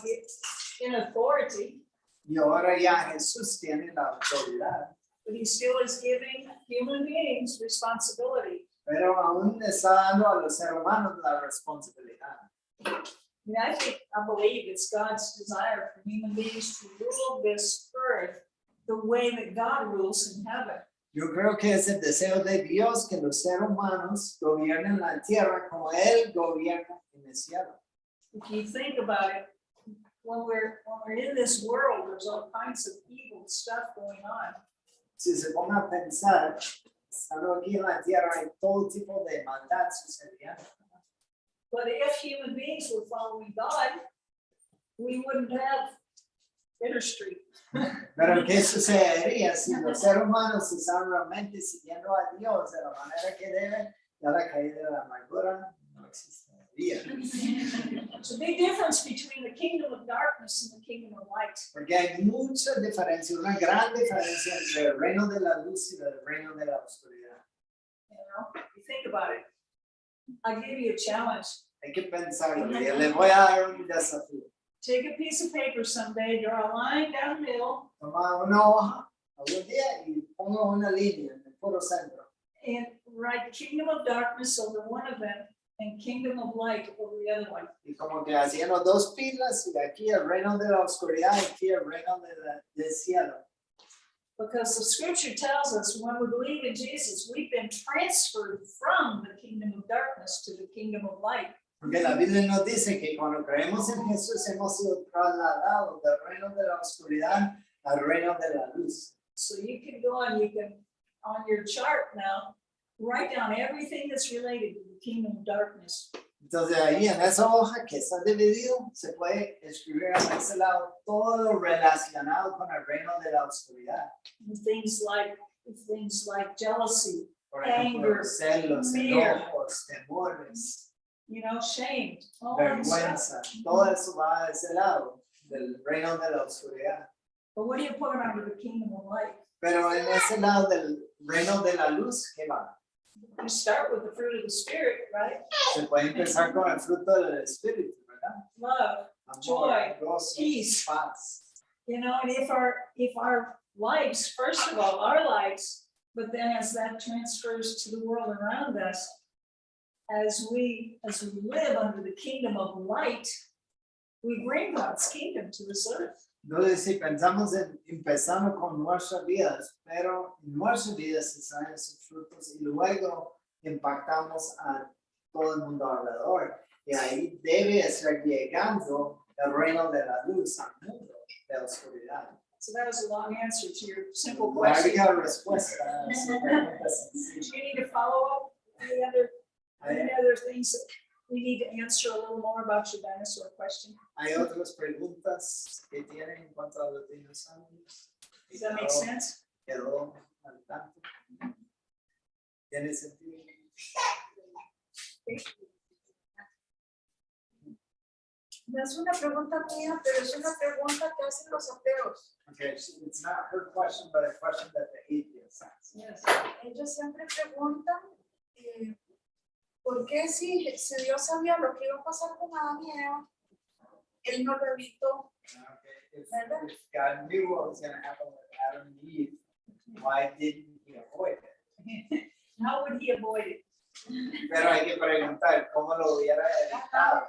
in authority, Y ahora ya Jesús tiene la autoridad, but he still is giving human beings responsibility. pero aún está dando a los seres humanos la responsabilidad. I believe it's God's desire for human beings to rule this earth the way that God rules in heaven. Yo creo que es el deseo de Dios que los seres humanos gobiernen la tierra como Él gobierna en el cielo. If you think about it, when we're in this world, there's all kinds of evil stuff going on. Si se ponga a pensar, estando aquí en la tierra hay todo tipo de maldad sucediendo. But if human beings were following God, we wouldn't have Bitter Street. Pero ¿qué sucedería si los seres humanos están realmente siguiendo a Dios de la manera que deben? Ya la caída de la amargura no existiría. There's a big difference between the kingdom of darkness and the kingdom of light. Porque hay mucha diferencia, una gran diferencia entre el reino de la luz y el reino de la oscuridad. You think about it. I'll give you a challenge. Hay que pensarlo. Les voy a dar un desafío. Take a piece of paper someday, draw a line down the middle, Toma una hoja algún día y pongo una línea en el puro centro. and write kingdom of darkness over one of them and kingdom of light over the other one. Y como que haciendo dos filas y aquí el reino de la oscuridad y aquí el reino del cielo. Because the scripture tells us when we believe in Jesus, we've been transferred from the kingdom of darkness to the kingdom of light. Porque la Biblia nos dice que cuando creemos en Jesús hemos sido trasladados del reino de la oscuridad al reino de la luz. So you can go and you can, on your chart now, write down everything that's related to the kingdom of darkness. Entonces ahí en esa hoja que está dividido se puede escribir a ese lado todo lo relacionado con el reino de la oscuridad. Things like jealousy, Por ejemplo, anger, celos, fear, enojos, temores, shame, all that stuff. vergüenza. Todo eso va a ese lado del reino de la oscuridad. But what do you put under the kingdom of light? Pero en ese lado del reino de la luz, ¿qué va? You start with the fruit of the spirit, right? Se puede empezar con el fruto del espíritu, ¿verdad? Love, Amor, joy, gozo, peace. paz. and if our lives, first of all, our lives, but then as that transfers to the world around us, as we live under the kingdom of light, we bring God's kingdom to this earth. Entonces, si pensamos en empezando con nuestras vidas, pero en nuestras vidas están esos frutos y luego impactamos a todo el mundo alrededor. Y ahí debe estar llegando el reino de la luz al mundo de la oscuridad. So that was a long answer to your simple question. Larga respuesta a esa pregunta Do sencilla. you need to follow up? Any other things that we need to answer a little more about your dinosaur question? Hay otras preguntas que tienen en cuanto a los dinosaurios. Does that make sense? Quedó al tanto. ¿Tiene sentido? No es una pregunta mía, pero es una pregunta que hacen los ateos. Okay, it's not her question, but a question that the atheist asks. Yes. Ellos siempre preguntan por qué si Dios sabía lo que iba a pasar con Adán y Eva, Él no lo evitó. Okay, if God knew what was going to happen with Adam and Eve, why didn't he avoid it? How would he avoid it? Pero hay que preguntar, ¿cómo lo hubiera evitado?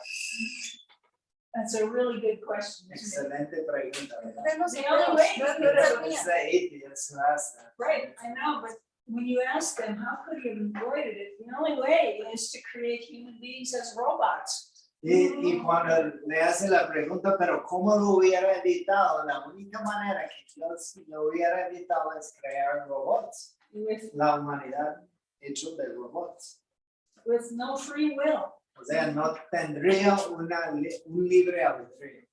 That's a really good question. Isn't it? Excelente pregunta, ¿verdad? The only way, It's the atheist who asked that. right, I know, but when you ask them, how could you have avoided it? The only way is to create human beings as robots. Y cuando le hace la pregunta, pero ¿cómo lo hubiera evitado? La única manera que Dios lo hubiera evitado es crear robots. With, La humanidad hecho de robots. with no free will. O sea, no tendría un libre albedrío.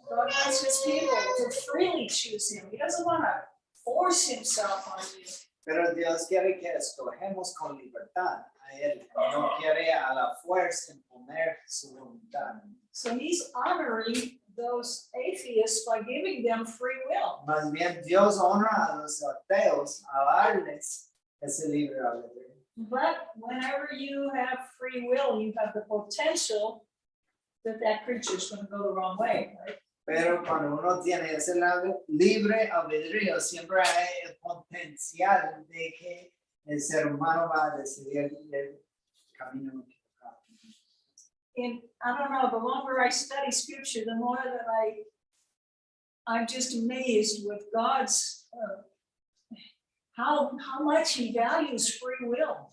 God wants his people to freely choose him. He doesn't want to force himself on you. Pero Dios quiere que escogemos con libertad a Él. No quiere a la fuerza imponer su voluntad. So he's honoring those atheists by giving them free will. Más bien, Dios honra a los ateos a darles ese libre albedrío. But whenever you have free will, you have the potential that that creature is going to go the wrong way, right? Pero cuando uno tiene ese libre albedrío, siempre hay el potencial de que el ser humano va a decidir el camino equivocado. And I don't know, the longer I study scripture, the more that I'm just amazed with God's, how much he values free will.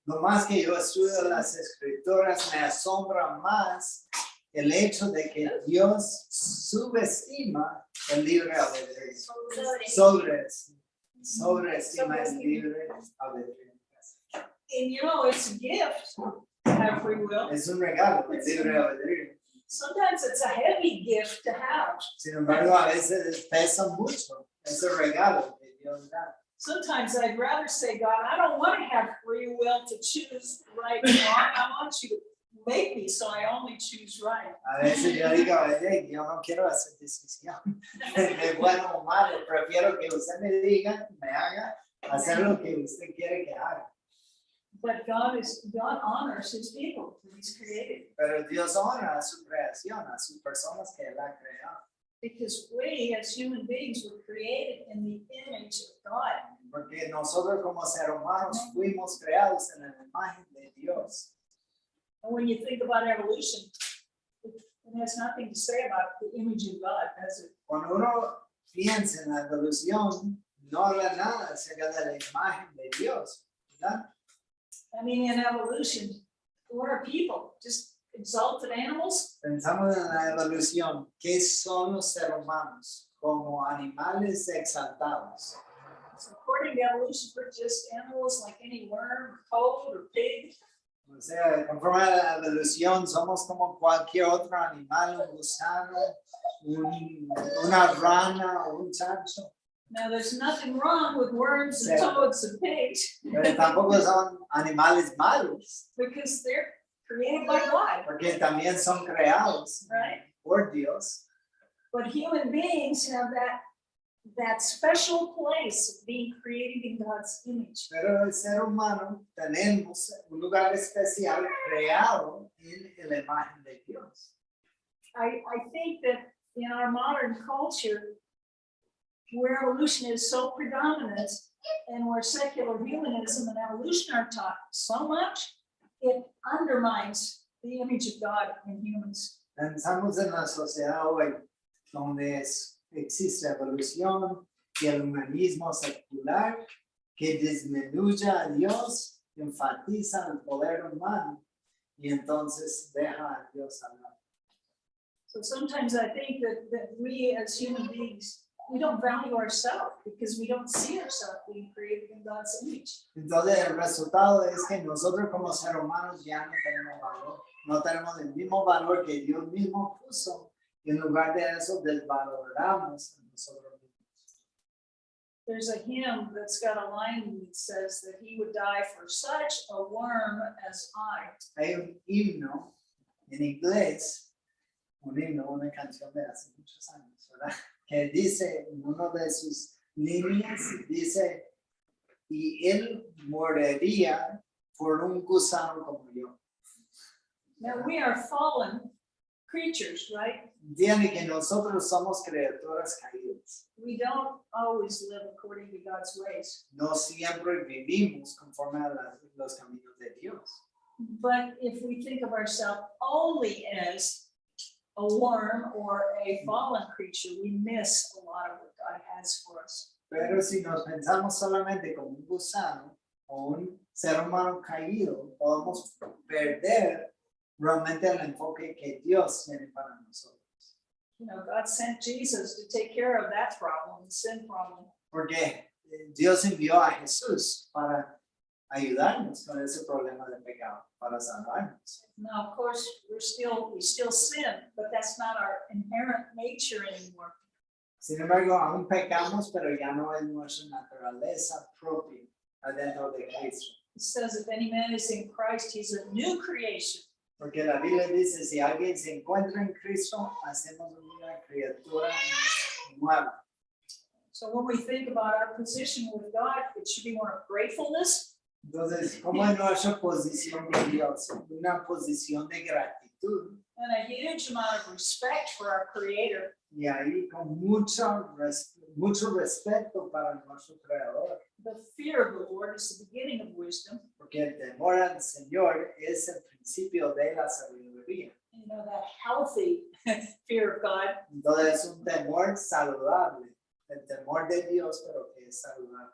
Lo más que yo estudio las escrituras, me asombra más el hecho de que Dios subestima el libre albedrío. Sobreestima el libre albedrío. And you know, it's a gift to have free will. Es un regalo el libre albedrío. Sometimes it's a heavy gift to have. Sin embargo, a veces pesa mucho ese regalo que Dios da. Sometimes I'd rather say, God, I don't want to have free will to choose right or wrong. I want you to make me so I only choose right. A veces yo digo, oye, yo no quiero hacer decisión de bueno o malo, prefiero que usted me diga, me haga hacer lo que usted quiere que haga. But God honors his people that he's created. Pero Dios honra a su creación, a sus personas que Él ha creado. Because we as human beings were created in the image of God. Porque nosotros como seres humanos fuimos creados en la imagen de Dios. And when you think about evolution, it has nothing to say about the image of God, does it? Cuando uno piensa en la evolución, no habla nada acerca de la imagen de Dios, ¿verdad? I mean, in evolution, what are people? Just exalted animals? Pensamos en la evolución. ¿Qué son los seres humanos? Como animales exaltados. So according to evolution, we're just animals like any worm, or toad, or pig. O sea, conforme a la evolución, somos como cualquier otro animal, un gusano, una rana o un chancho. Now, there's nothing wrong with worms and Sí. toads and pigs Pero tampoco son animales malos, because they're created by God, porque también son creados right? por Dios. But human beings have that special place of being created in God's image. Pero el ser humano tenemos un lugar especial creado en la imagen de Dios. I think that in our modern culture, where evolution is so predominant and where secular humanism and evolution are taught so much, it undermines the image of God in humans. Pensamos en la sociedad hoy donde existe evolución y el humanismo secular que disminuye a Dios, enfatiza el poder humano y entonces deja a Dios hablar. So sometimes I think that we as human beings, we don't value ourselves because we don't see ourselves being created in God's image. Entonces el resultado es que nosotros como seres humanos ya no tenemos valor, no tenemos el mismo valor que Dios mismo puso y en lugar de eso desvaloramos a nosotros mismos. There's a hymn that's got a line that says that he would die for such a worm as I. Hay un himno en inglés, una canción de hace muchos años, ¿verdad? Que dice, en una de sus líneas, dice, y él moriría por un gusano como yo. Now we are fallen creatures, right? Entiende que nosotros somos criaturas caídas. We don't always live according to God's ways. No siempre vivimos conforme a los caminos de Dios. But if we think of ourselves only as a worm or a fallen creature, we miss a lot of what God has for us. Pero si nos pensamos solamente como un gusano o un ser humano caído, podemos perder realmente el enfoque que Dios tiene para nosotros. You know, God sent Jesus to take care of that problem, the sin problem. Porque Dios envió a Jesús para ayudarnos con ese problema de pecado, para salvarnos. Now, of course, we still sin, but that's not our inherent nature anymore. Sin embargo, aún pecamos, pero ya no es nuestra naturaleza propia adentro de Cristo. It says if any man is in Christ, he's a new creation. Porque la Biblia dice, si alguien se encuentra en Cristo, hacemos una criatura nueva. So when we think about our position with God, it should be one of gratefulness. Entonces, ¿cómo es nuestra posición con Dios? Una posición de gratitud. And a huge amount of respect for our Creator. Y ahí con mucho respeto para nuestro Creador. The fear of the Lord is the beginning of wisdom. Porque el temor al Señor es el principio de la sabiduría. You know, that healthy fear of God. Entonces es un temor saludable. El temor de Dios, pero que es saludable.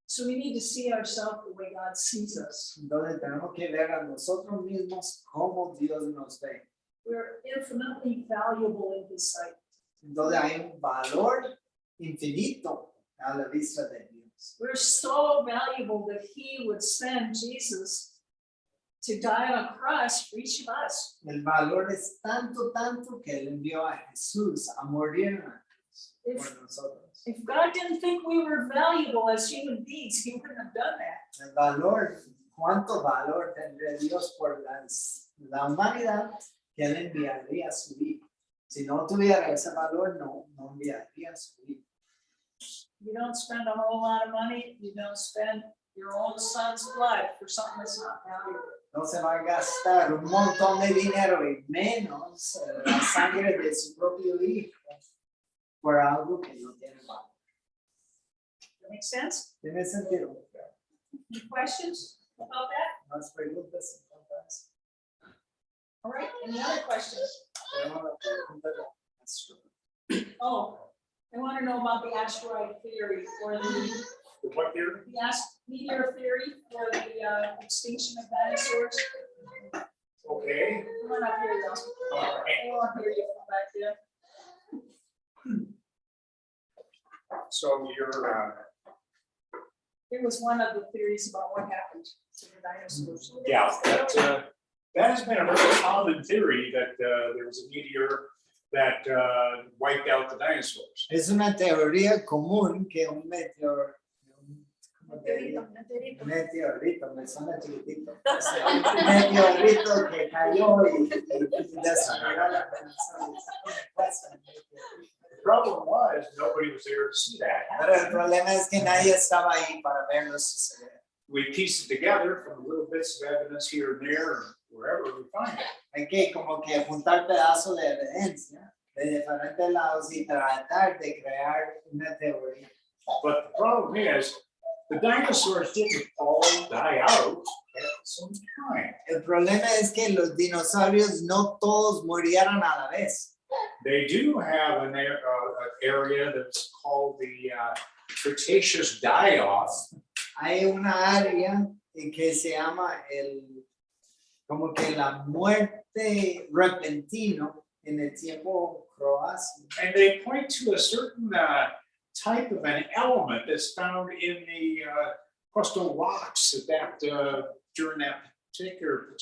So we need to see ourselves the way God sees us. Entonces tenemos que ver a nosotros mismos como Dios nos ve. We're infinitely valuable in His sight. Entonces hay un valor infinito a la vista de Dios. We're so valuable that He would send Jesus to die on a cross for each of us. El valor es tanto que Él envió a Jesús a morir en la cruz por nosotros. If God didn't think we were valuable as human beings, He wouldn't have done that. El valor, cuánto valor tendría Dios por la humanidad que Él enviaría a su Hijo. Si no tuviera ese valor, no enviaría a su Hijo. You don't spend a whole lot of money. You don't spend your own son's blood for something that's not valuable. No se va a gastar un montón de dinero y menos la sangre de su propio Hijo por algo que no tiene valor. That make sense? ¿Tiene sentido? Any questions about that? ¿Más preguntas entonces? All right. Any other questions? Tenemos la pregunta de Astro. Oh, I want to know about the asteroid theory or the What theory? meteor theory for the extinction of dinosaurs. Okay. Come on up here, y'all. All right. I want to hear you from back there. So you're, It was one of the theories about what happened to the dinosaurs. yeah, that has been a very common theory that there was a meteor that wiped out the dinosaurs. Es una teoría común que un meteorito, me suena chiquitito. Un meteorito que cayó y destruyó la The problem was nobody was there to see that Pero el happen. problema es que nadie estaba ahí para verlo suceder. We piece it together from little bits of evidence here and there, or wherever we find it. Hay que como que juntar pedazos de evidencia de diferentes lados y tratar de crear una teoría. But the problem is, the dinosaurs didn't all die out at the same time. El problema es que los dinosaurios no todos murieron a la vez. They do have an area that's called the Cretaceous die-off. Hay una área que se llama como que la muerte repentino en el tiempo croático. And they point to a certain type of an element that's found in the crustal rocks at during that particular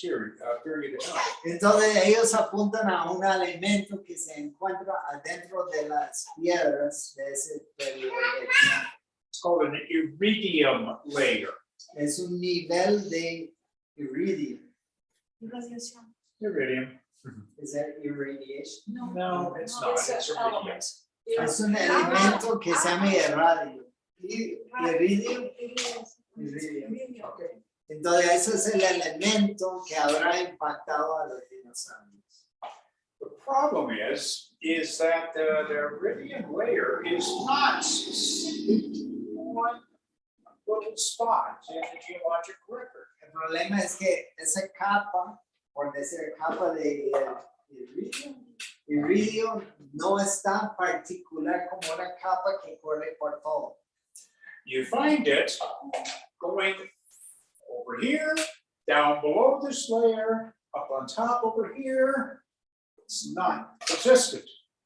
period of time. Entonces ellos apuntan a un elemento que se encuentra adentro de las piedras de ese periodo de tiempo. It's called an iridium layer. Es un nivel de iridium. Iridium. Is that irradiation? No, it's not. It's It's an iridium. element. Es un elemento que se llama irradio. Iridium. Iridium. Okay. Entonces ese es el elemento que habrá impactado a los dinosaurios. The problem is that the iridium layer is not specific to one little spot in the geologic record. El problema es que esa capa, por decir capa de iridium, iridio no es tan particular como una capa que corre por todo. You find it going over here, down below this layer, up on top over here. It's not consistent.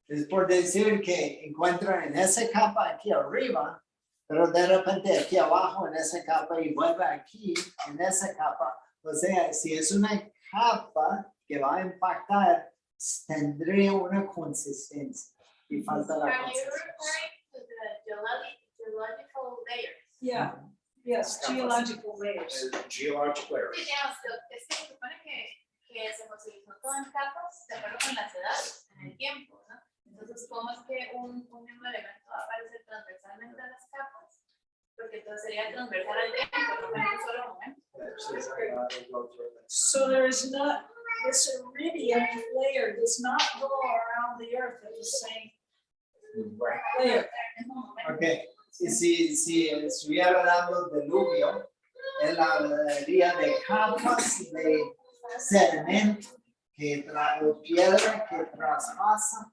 Es por decir que encuentran en esa capa aquí arriba, pero de repente aquí abajo en esa capa y vuelve aquí en esa capa. O sea, si es una capa que va a impactar, tendría una consistencia y falta la Are you consistencia. referring to the geological layers? Yeah, yes, geological layers. Geologic layer. Sí, digamos, es que se supone que se fosilizó todo en capas de acuerdo con las edades, en el tiempo, ¿no? Entonces, ¿cómo es que un mismo elemento va a aparecer transversalmente a las capas? Porque entonces sería transversal al tiempo, no en un solo momento. So there is not, this iridium layer does not go around the earth at the same layer. En ese momento. Ok, y si estuviera dando diluvio, él hablaría de capas de sedimento o piedra que traspasa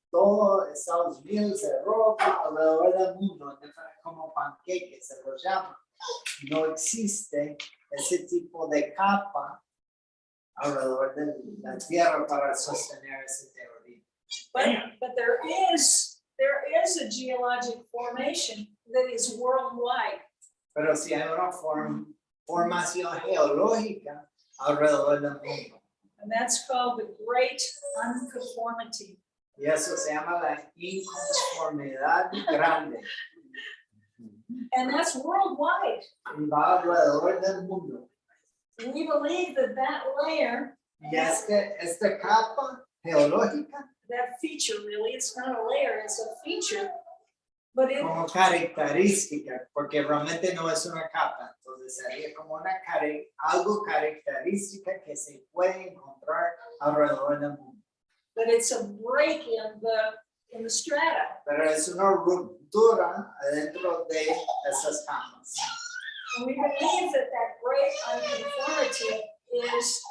todo Estados Unidos, Europa, alrededor del mundo, como panqueques se los llama. No existe ese tipo de capa alrededor de la tierra para sostener esa teoría. But there is a geologic formation that is worldwide. Pero si hay una formación geológica alrededor del mundo, And that's called the Great Unconformity. y eso se llama la inconformidad grande, And that's worldwide. y va alrededor del mundo. We believe that that layer, Y es que esta capa geológica, that feature really, it's not a layer, it's a feature. But it, como característica, porque realmente no es una capa, entonces sería como algo característica que se puede encontrar alrededor del mundo. but it's a break in the strata. Pero es una ruptura adentro de esas capas. And we believe that that great unconformity is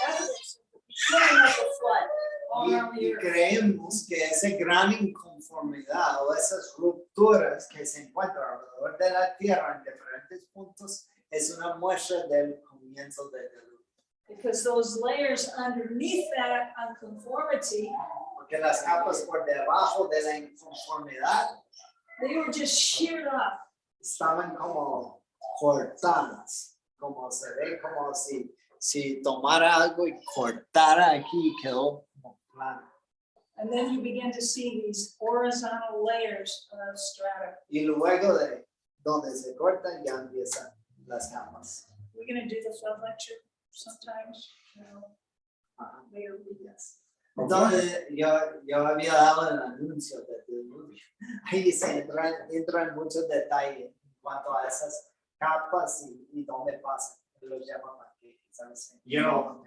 evidence of the beginning of the flood all around the Y earth. creemos que esa gran inconformidad o esas rupturas que se encuentran alrededor de la Tierra en diferentes puntos es una muestra del comienzo del diluvio. Because those layers underneath that unconformity, Porque las capas por debajo de la inconformidad they were just sheared off. estaban como cortadas, como se ve como si tomara algo y cortara aquí y quedó como plano. And then you begin to see these horizontal layers of strata. Y luego de donde se cortan ya empiezan las capas. We're going to do the flood lecture sometimes. Ajá. Later. Yes. Entonces, yo había dado el anuncio de diluvio. Ahí se entra en muchos detalles en cuanto a esas capas y dónde pasan. Los llaman aquí, ¿sabes? You know,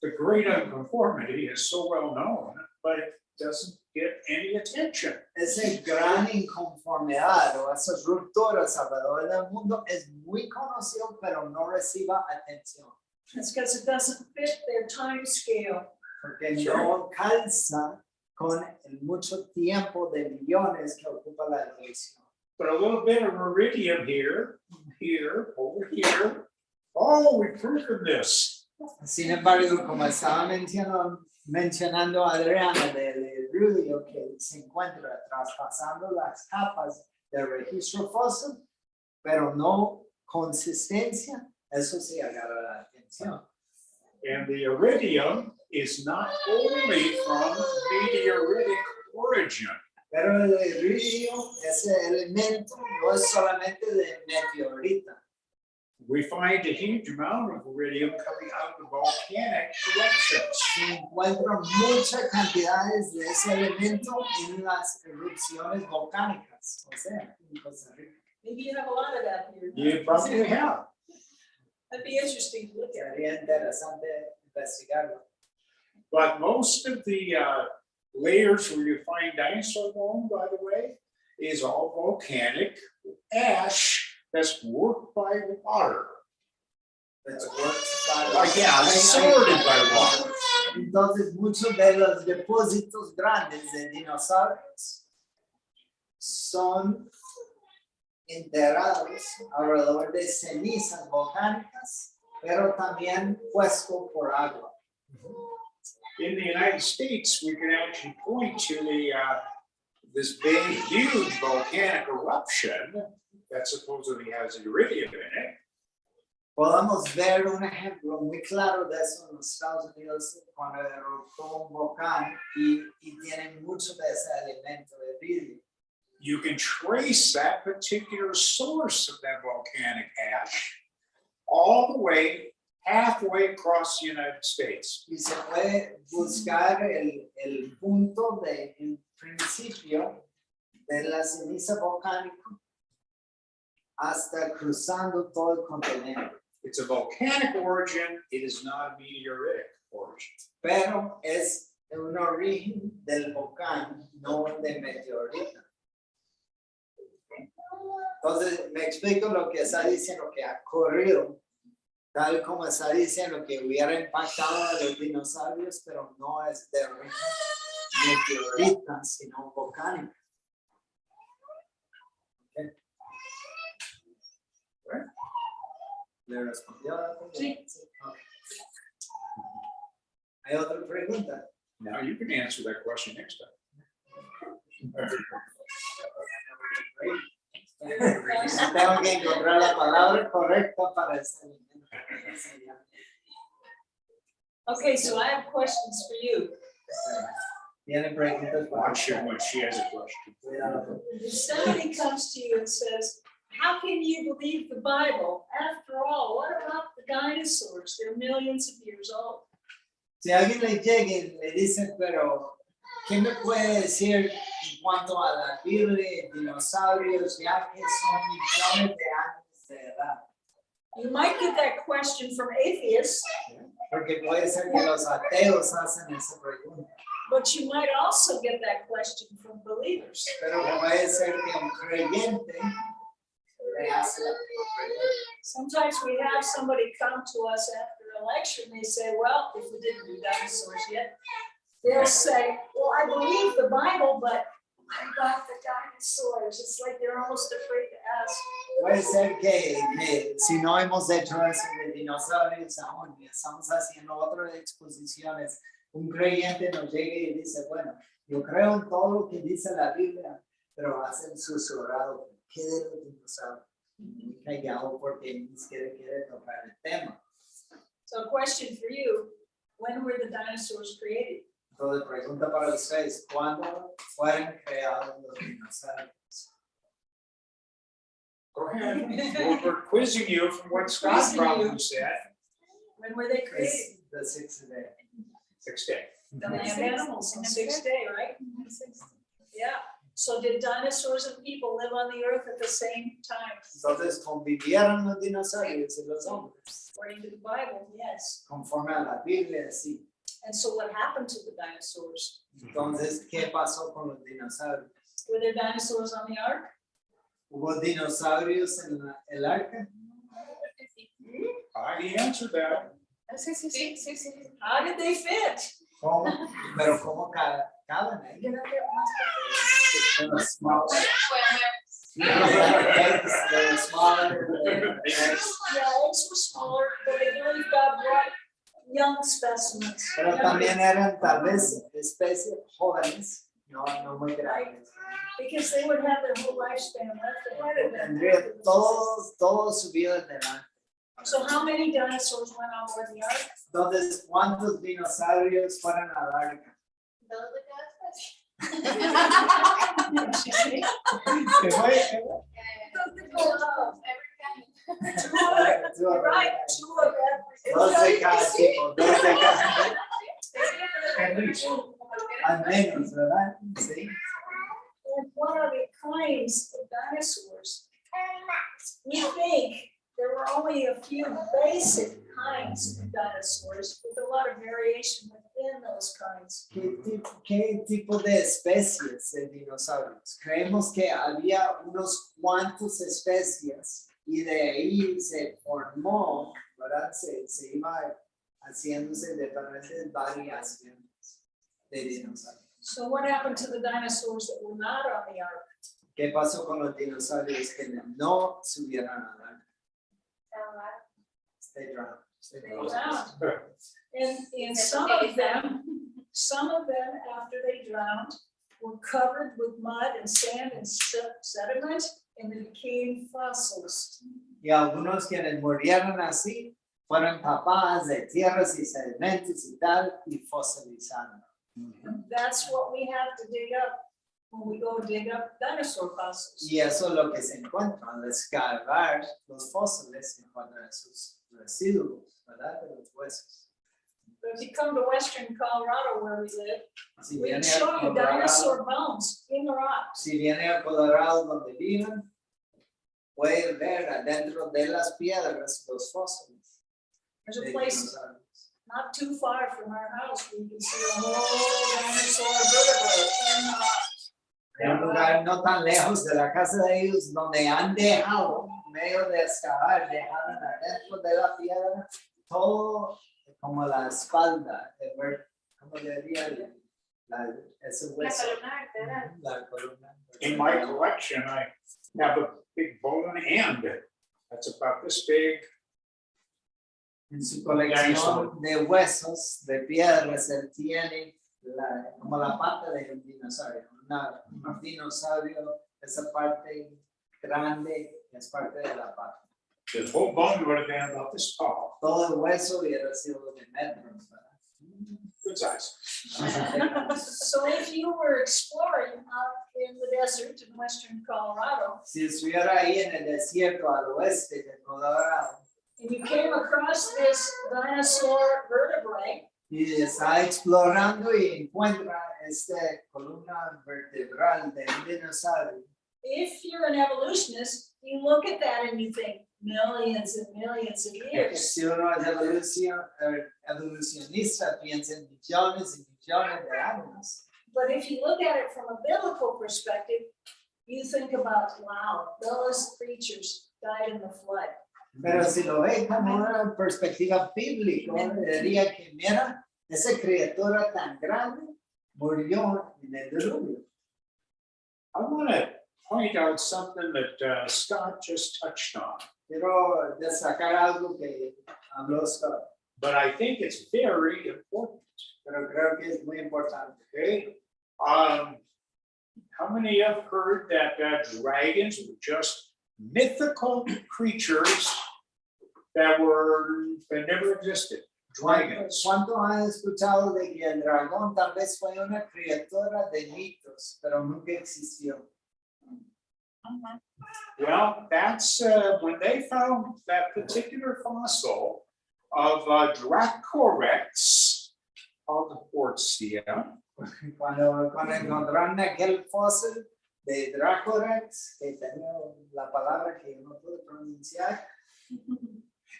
the great unconformity is so well known, but it doesn't get any attention. Esa gran inconformidad o esas rupturas alrededor del mundo es muy conocido, pero no reciba atención. It's because it doesn't fit their time scale. Porque no calza con el mucho tiempo de millones que ocupa la evolución. But a little bit of iridium here, over here. Oh, we've proven this. Sin embargo, como estaba mencionando Adriana del iridio que se encuentra traspasando las capas del registro fósil, pero no consistencia, eso sí agarra la atención. And the iridium is not only from meteoritic origin. Pero el iridio, ese elemento, no es solamente de meteorita. We find a huge amount of iridium coming out of volcanic eruptions. Se encuentran muchas cantidades de ese elemento en las erupciones volcánicas, o sea, en Costa Rica. Maybe you have a lot of that here. You probably have. That'd be interesting to look at. Sería interesante investigarlo. But most of the layers where you find dinosaur bone, by the way, is all volcanic ash that's worked by water. It's worked by Yeah, sorted by water. Entonces, muchos de los depósitos grandes de dinosaurios son enterrados alrededor de cenizas volcánicas, pero también puestos por agua. In the United States, we can actually point to this big, huge volcanic eruption that supposedly has iridium in it. Podemos ver un ejemplo muy claro de eso en los Estados Unidos cuando eruptó un volcán y tienen mucho de ese elemento de vidrio. You can trace that particular source of that volcanic ash all the way halfway across the United States. Y se puede buscar el punto de el principio de la ceniza volcánica hasta cruzando todo el continente. It's a volcanic origin, it is not a meteoritic origin. Pero es un origen del volcán, no de meteorito. Entonces, me explico lo que está diciendo que ha ocurrido, tal como está diciendo que hubiera impactado a los dinosaurios, pero no es de origen meteorita, sino volcánica. Okay. ¿Le respondió a la pregunta? Sí. Okay. ¿Hay otra pregunta? Now you can answer that question next time. Tengo que encontrar la palabra correcta para este. Okay, so I have questions for you. Tiene preguntas para Watch her when she has a question. If somebody comes to you and says, how can you believe the Bible? After all, what about the dinosaurs? They're millions of years old. Si alguien le llega y le dice, pero, ¿qué me puede decir en cuanto a la Biblia, dinosaurios, ya que son millones de años de edad? You might get that question from atheists, Porque puede ser que los ateos hacen esa pregunta, but you might also get that question from believers. pero puede ser que un creyente le hace la pregunta. Sometimes we have somebody come to us after a lecture and they say, well, if we didn't do dinosaurs yet, they'll say, well, I believe the Bible, but what about the dinosaurs? It's like they're almost afraid to ask. Puede ser que si no hemos hecho eso de dinosaurios aún, y estamos haciendo otras exposiciones, un creyente nos llega y dice, bueno, yo creo en todo lo que dice la Biblia, pero hacen susurrado, ¿qué de los dinosaurios? Muy callado porque ni siquiera quiere tocar el tema. So a question for you, when were the dinosaurs created? Entonces, pregunta para ustedes, ¿cuándo fueron creados los dinosaurios? Go ahead. We're quizzing you from what Scott probably said. When were they created? The sixth day. Sixth day. The animals on the sixth day, right? Yeah. So did dinosaurs and people live on the earth at the same time? Entonces, ¿convivieron los dinosaurios y los hombres? According to the Bible, yes. Conforme a la Biblia, sí. And so what happened to the dinosaurs? Entonces, ¿qué pasó con los dinosaurios? Were there dinosaurs on the ark? ¿Hubo dinosaurios en el arca? I answered that. Sí. How did they fit? ¿Cómo? Pero ¿cómo caben ahí? Smaller. Yeah, eggs were smaller, but I believe God brought young specimens. Pero también eran tal vez especies jóvenes, no muy grandes. Because they would have their whole lifespan left ahead of them. Tendría todo su vida delante. So how many dinosaurs went on board the ark? Entonces, ¿cuántos dinosaurios fueron a la arca? ¿Qué fue? You're right, two of every. Dos de cada tipo, dos de cada. Al menos, ¿verdad? Sí. And what are the kinds of dinosaurs? We think there were only a few basic kinds of dinosaurs with a lot of variation within those kinds. ¿Qué tipo de especies de dinosaurios? Creemos que había unos cuantos especies y de ahí se formó, ¿verdad? Se iba haciéndose diferentes variaciones de dinosaurios. So what happened to the dinosaurs that were not on the ark? ¿Qué pasó con los dinosaurios que no subieron a la arca? They drowned. They They drowned. drowned. And some of them, after they drowned, were covered with mud and sand and sediment, and they became fossils. Y algunos quienes murieron así fueron tapadas de tierras y sedimentos y tal y fosilizaron. And that's what we have to dig up when we go dig up dinosaur fossils. Y eso es lo que se encuentra al excavar los fósiles, se encuentran esos residuos, ¿verdad? De los huesos. But if you come to western Colorado where we live, Si we viene can show a you Colorado, dinosaur bones in the rocks. si viene a Colorado donde viven, puede ver adentro de las piedras los fósiles. There's a de place dinosaurios. not too far from our house where you can see a whole dinosaur vertebrae in the rocks. En un lugar no tan lejos de la casa de ellos, donde han dejado, en medio de excavar, dejaron adentro de la piedra todo como la espalda, ¿cómo le diría? Ese La hueso. columna vertebral. La columna. In my collection, I have a big bone hand that's about this big. En su colección de huesos, de piedras, él tiene como la pata de un dinosaurio. Un dinosaurio, esa parte grande es parte de la pata. The whole bone would have been about this tall. Todo el hueso hubiera sido de metros, ¿verdad? Good size. So if you were exploring out in the desert in western Colorado, Si estuviera ahí en el desierto al oeste de Colorado and you came across this dinosaur vertebrae, y está explorando y encuentra esta columna vertebral de un dinosaurio, if you're an evolutionist, you look at that and you think millions and millions of years. si uno es evolucionista, piensa en millones y millones de años. But if you look at it from a biblical perspective, you think about, wow, those creatures died in the flood. Pero si lo ve como una perspectiva bíblica, diría que mira, esa criatura tan grande murió en el diluvio. I want to point out something that Scott just touched on, Quiero destacar algo que habló Scott, but I think it's very important. pero creo que es muy importante. Okay. How many have heard that dragons were just mythical creatures that never existed? Dragons. ¿Cuántos han escuchado de que el dragón tal vez fue una criatura de mitos, pero nunca existió? Well, that's when they found that particular fossil of Dracorex of Orcia. Cuando encontraron aquel fósil de Dracorex, que tenía la palabra que no puedo pronunciar,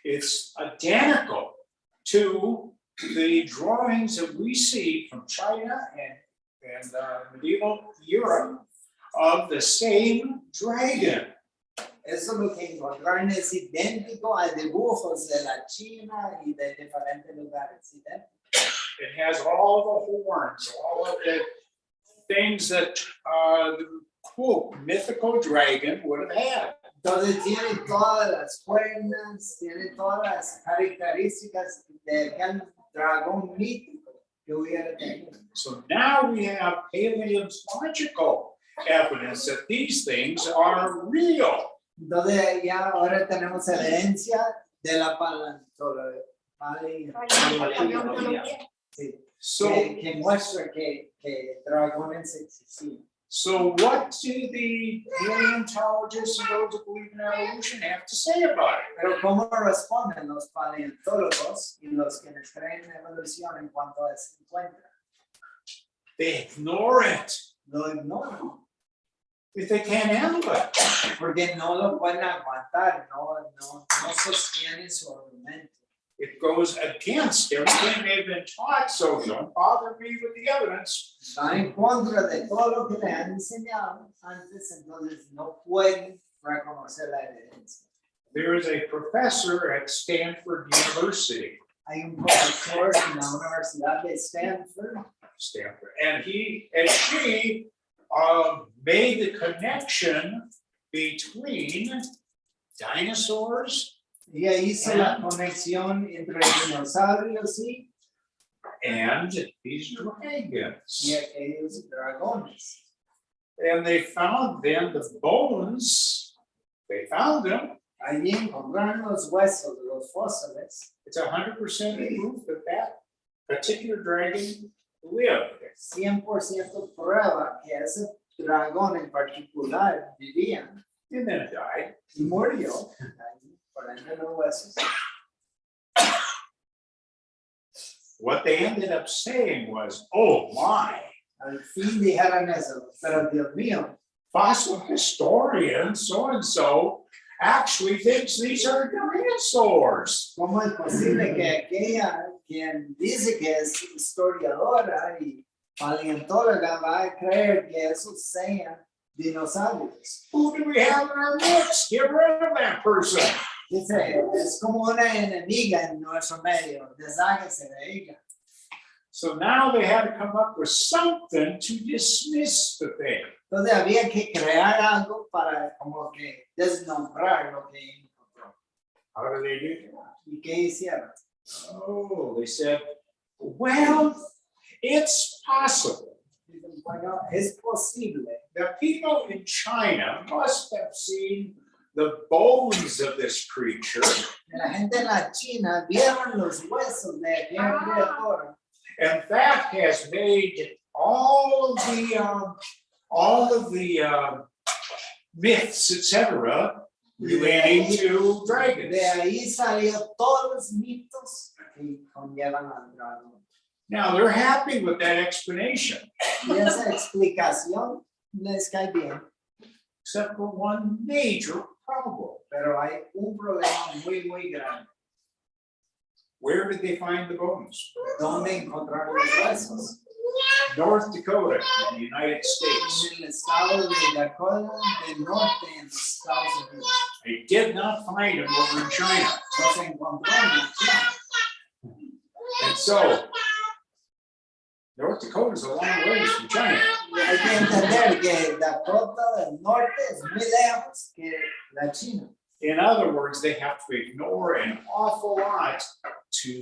It's identical to the drawings that we see from China and medieval Europe of the same dragon. eso lo que encontraron es idéntico a dibujos de la China y de diferentes lugares. ¿Sí? It has all the horns, all of the things that the quote mythical dragon would have had. Entonces tiene todas las cuernas, tiene todas las características de aquel dragón mítico que hubiera tenido. So now we have paleontological evidence that these things are real. Entonces ya ahora tenemos evidencia de la sí, So, que muestra que dragones existían. so what do the paleontologists and those who believe in evolution have to say about it? Pero ¿cómo responden los paleontólogos y los que les creen en evolución en cuanto a ese encuentro? They ignore it Lo ignoran if they can't handle it. porque no lo pueden aguantar, no sostienen su argumento. It goes against everything they've been taught, so don't bother me with the evidence. Están en contra de todo lo que le han enseñado antes, entonces no pueden reconocer la evidencia. There is a professor at Stanford University. Hay un profesor en la Universidad de Stanford And she made the connection between dinosaurs y hizo la conexión entre dinosaurios and these dragons. y aquellos dragones. And they found then the bones, they found them. Allí encontraron los huesos, los fósiles. It's 100% proof that that particular dragon lived. 100% prueba que ese dragón en particular vivía And then it died. y murió por entre los huesos. What they ended up saying was, oh my, Al fin dijeron eso, pero Dios mío, fossil historian so-and-so actually thinks these are dinosaurs. ¿cómo es posible que aquella quien dice que es historiadora y paleontóloga va a creer que esos sean dinosaurios? Who do we have in our midst? Get rid of that person. Dice, es como una enemiga en nuestro medio, deshágase de ella. So now they had to come up with something to dismiss the thing. Entonces había que crear algo para como que desnombrar lo que encontró. How do they do that? ¿Y qué hicieron? Oh, they said, well, it's possible Dicen, bueno, es posible that people in China must have seen the bones of this creature, que la gente en la China vieron los huesos de aquella criatura. and that has made all of the myths, etc., relating to dragons. De ahí salió todos los mitos que conllevan al dragón. Now they're happy with that explanation, Y esa explicación les cae bien, except for one major problem. pero hay un problema muy, muy grande. Where did they find the bones? ¿Dónde encontraron los huesos? North Dakota, in the United States. En el estado de Dakota del Norte, en los Estados Unidos. They did not find them over in China. No se encontró en la China. And so, North Dakota is a long ways from China. Y hay que entender que Dakota del Norte es muy lejos que la China. In other words, they have to ignore an awful lot to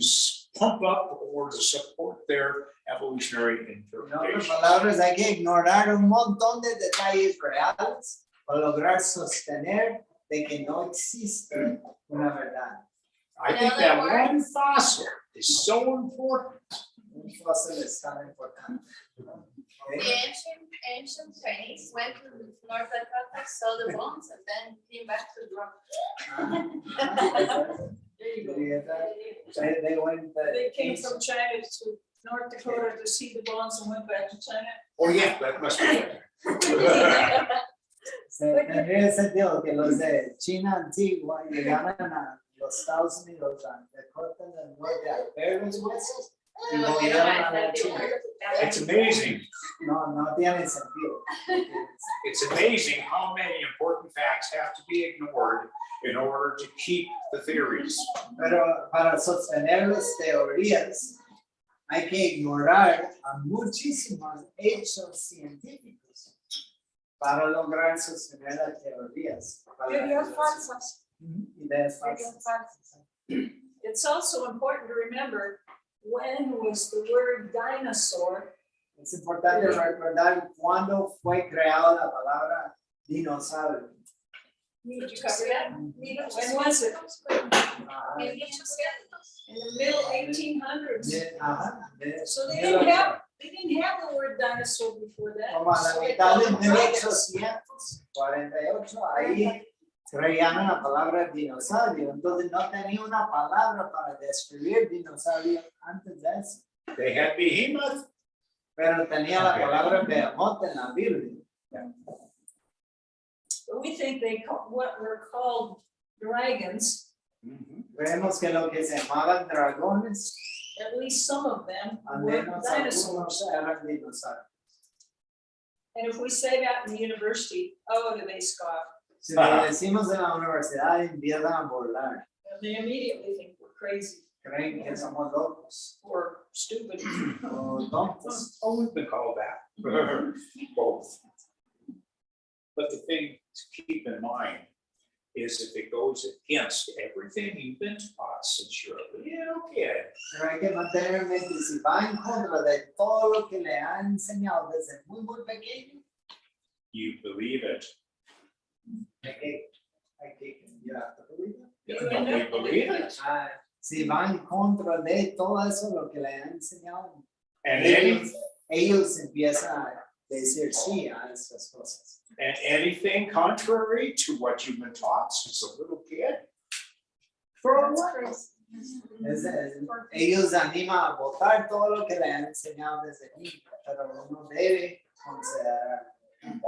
pump up or to support their evolutionary En otras interpretation. palabras, hay que ignorar un montón de detalles reales para lograr sostener de que no existe una verdad. I think that one fossil is so important. Un fósil es tan importante. The ancient Chinese went to North Dakota, saw the bones, and then came back to Rome. They went. They came from China to North Dakota to see the bones and went back to China. Oh, yeah, that must be it. Tendría sentido que los de China antigua llegaran a los Estados Unidos, a Dakota del Norte, a ver los huesos y volvieron a la China. It's amazing. No tiene sentido. It's amazing how many important facts have to be ignored in order to keep the theories. Pero para sostener las teorías hay que ignorar a muchísimos hechos científicos para lograr sostener las teorías. Teorías falsas. Ideas falsas. It's also important to remember when was the word dinosaur. Es importante recordar cuándo fue creada la palabra dinosaurio. Did you cover that? When was it? Ah, In the middle 1800s. ajá, So they didn't have the word dinosaur before that. como a la mitad de 1848, ahí crearon la palabra dinosaurio. Entonces no tenía una palabra para describir dinosaurio antes de eso. They had behemoth. Pero tenía la palabra behemoth en la Biblia. But we think what were called dragons, Vemos que lo que se llamaban dragones, at least some of them, al were menos dinosaurs. algunos eran dinosaurios. And if we say that in the university, oh, do they scoff? Si lo decimos en la universidad, empiezan a burlar. And they immediately think we're crazy. creen que somos locos or stupid. o tontos. Oh, we've been called that. Both. But the thing to keep in mind is if it goes against everything you've been taught since you're a little kid, Pero hay que mantener en mente, si va en contra de todo lo que le han enseñado desde muy pequeño, you believe it. You have to believe it. You believe it. Si va en contra de todo eso lo que le han enseñado, And ellos empiezan a decir sí a esas cosas. anything contrary to what you've been taught since a little kid, throw it away. Ellos animan a votar todo lo que le han enseñado desde niño, pero uno debe considerar. Sí, lo que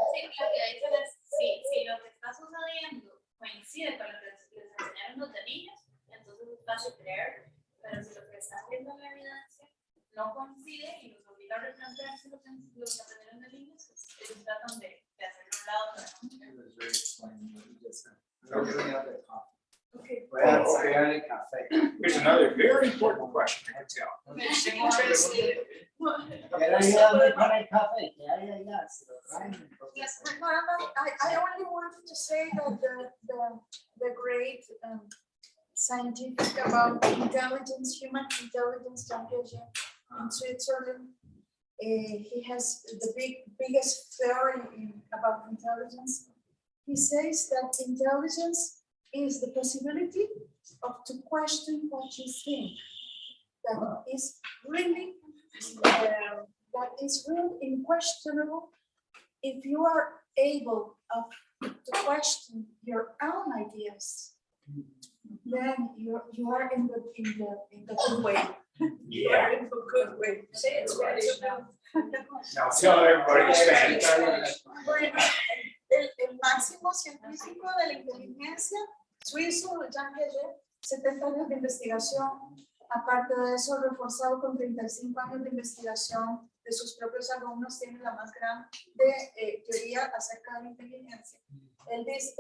dicen es, si lo que está sucediendo coincide con lo que les enseñaron los de niños, entonces es fácil creer, pero si lo que están viendo en la evidencia no coincide y los obliga a replantearse lo que aprendieron de niños, pues ellos tratan de hacerlo a un lado. Okay. Voy a sacar el café. Here's another very important question to tell. She can translate it. Quiero ayudarme con el café, que hay allá, si lo traen, entonces. Yes, I only wanted to say that the great scientific about intelligence, human intelligence, John Piaget in Switzerland, he has the biggest theory about intelligence. He says that intelligence is the possibility of to question what you think. That is really unquestionable. If you are able to question your own ideas, then you are in the good way. You are in the good way. Say it Spanish now. Now tell everybody in Spanish. Bueno, el máximo científico de la inteligencia suizo, Jean Piaget, 70 años de investigación. Aparte de eso, reforzado con 35 años de investigación de sus propios alumnos, tiene la más grande teoría acerca de la inteligencia. Él dice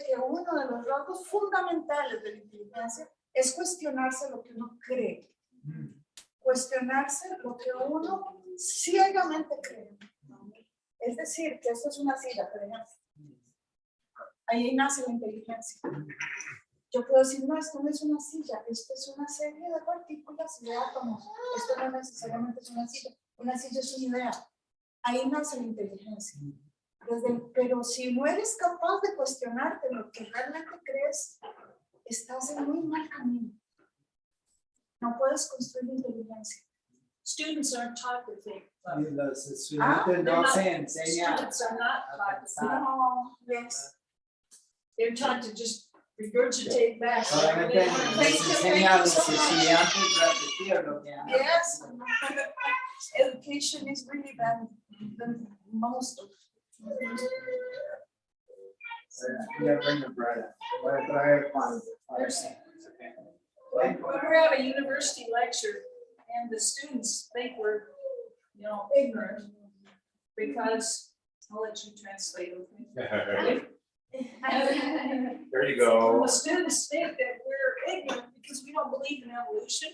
que uno de los rasgos fundamentales de la inteligencia es cuestionarse lo que uno cree. Cuestionarse lo que uno ciegamente cree. Es decir, que esto es una silla, por ejemplo. Ahí nace la inteligencia. Yo puedo decir, no, esto no es una silla, esto es una serie de partículas y de átomos. Esto no necesariamente es una silla es una idea. Ahí nace la inteligencia. Pero si no eres capaz de cuestionarte lo que realmente crees, estás en muy mal camino. No puedes construir inteligencia. Students aren't taught to think. Y los estudiantes no se enseñan. Students are not taught to think. No, yes. They're taught to just regurgitate back. Solamente les enseña a los estudiantes a repetir lo que han Yes. aprendido. Education is really bad. The most of Voy a bring the bread. Voy a traer pan. Ahora sí. We were at a university lecture and the students think we're, ignorant because, I'll let you translate, okay? There you go. The students think that we're ignorant because we don't believe in evolution.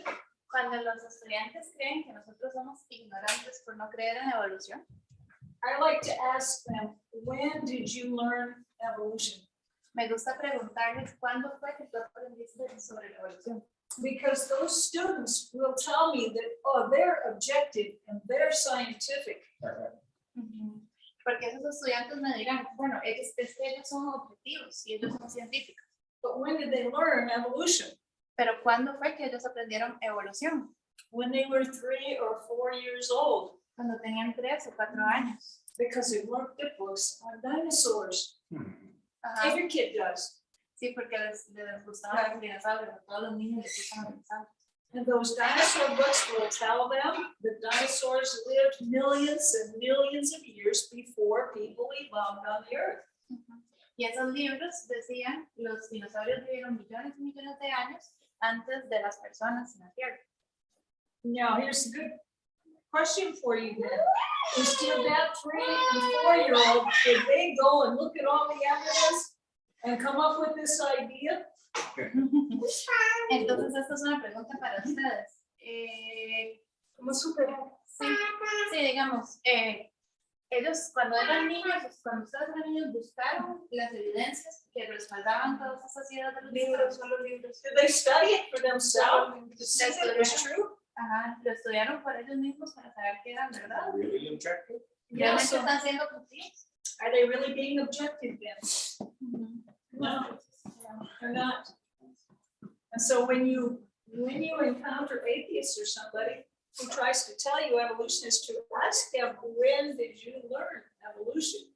Cuando los estudiantes creen que nosotros somos ignorantes por no creer en la evolución, I like to ask them, when did you learn evolution? me gusta preguntarles cuándo fue que tú aprendiste sobre la evolución. Because those students will tell me that, oh, they're objective and they're scientific. Porque esos estudiantes me dirán, bueno, ellos son objetivos y ellos son científicos. But when did they learn evolution? Pero ¿cuándo fue que ellos aprendieron evolución? When they were 3 or 4 years old. Cuando tenían 3 o 4 años. Because they learned the books on dinosaurs. Ajá. Every kid does. Sí, porque les gustaban los dinosaurios, a todos los niños les gustan los dinosaurios. And those dinosaur books will tell them that dinosaurs lived millions and millions of years before people evolved on the earth. Y esos libros decían, los dinosaurios vivieron millones y millones de años antes de las personas en la Tierra. Now, here's a good question for you then. Instead that 3 and 4-year-old, did they go and look at all the evidence and come up with this idea? Entonces, esta es una pregunta para ustedes. ¿Cómo superar? Sí, digamos, ellos cuando eran niños, cuando ustedes eran niños, buscaron las evidencias que respaldaban todas esas ideas de los Libros, solo libros. Did they study it for themselves to see if it was true? Ajá, lo estudiaron por ellos mismos para saber que eran verdad. Really objective? Realmente están siendo objetivos. Are they really being objective then? No, they're not. And so when you encounter atheists or somebody who tries to tell you evolution is true, ask them, when did you learn evolution?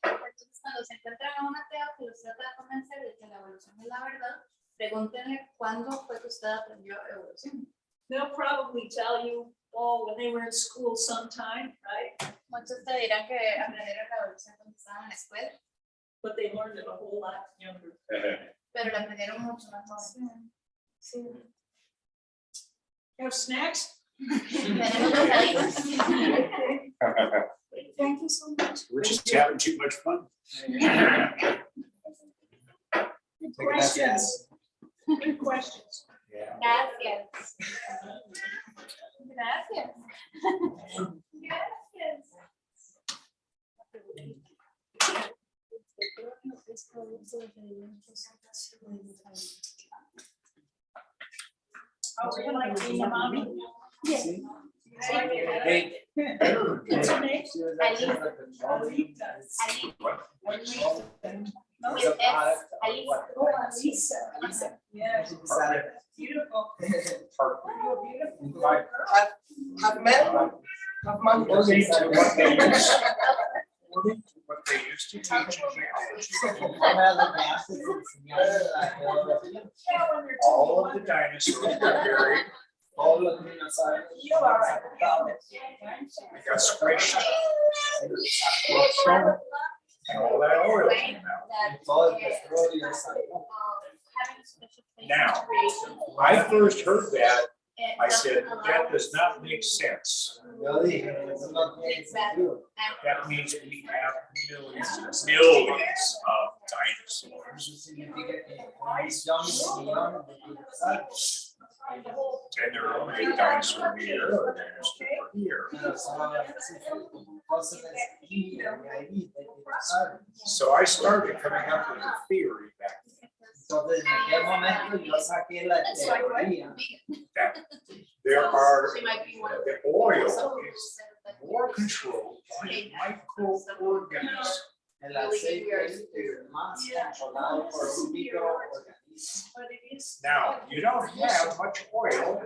Entonces, cuando se encuentran a un ateo que los trata de convencer de que la evolución es la verdad, pregúntenle cuándo fue que usted aprendió evolución. They'll probably tell you, oh, when they were in school sometime, right? Muchos te dirán que aprendieron la evolución cuando estaban en la escuela, But they learned it a whole lot younger. pero la aprendieron mucho más joven. Sí. Have snacks? Tenemos bocaditos. Thank you so much. We're just having too much fun. Gracias. Good questions. Yeah. Gracias. Gracias. Gracias. Oh, you like being a mommy? Sí. Hey. What's your name? Alita. No, With S, Alice. Oh, Alisa. Yeah, beautiful. Oh, beautiful. Right. Have met, have money. According to what they used- according to what they used to teach in geology, all of the dinosaurs were buried. You are right. They got squished. And all that oil came out. Now, I first heard that, I said, that does not make sense. That means we have millions of dinosaurs. And there are only a dinosaur here, or a dinosaur here. So I started coming up with a theory back then, Entonces, en aquel momento yo saqué la teoría that there are, She might be one of the oil is more controlled by microorganisms. el aceite es más controlado por un microorganismo. Now, you don't have much oil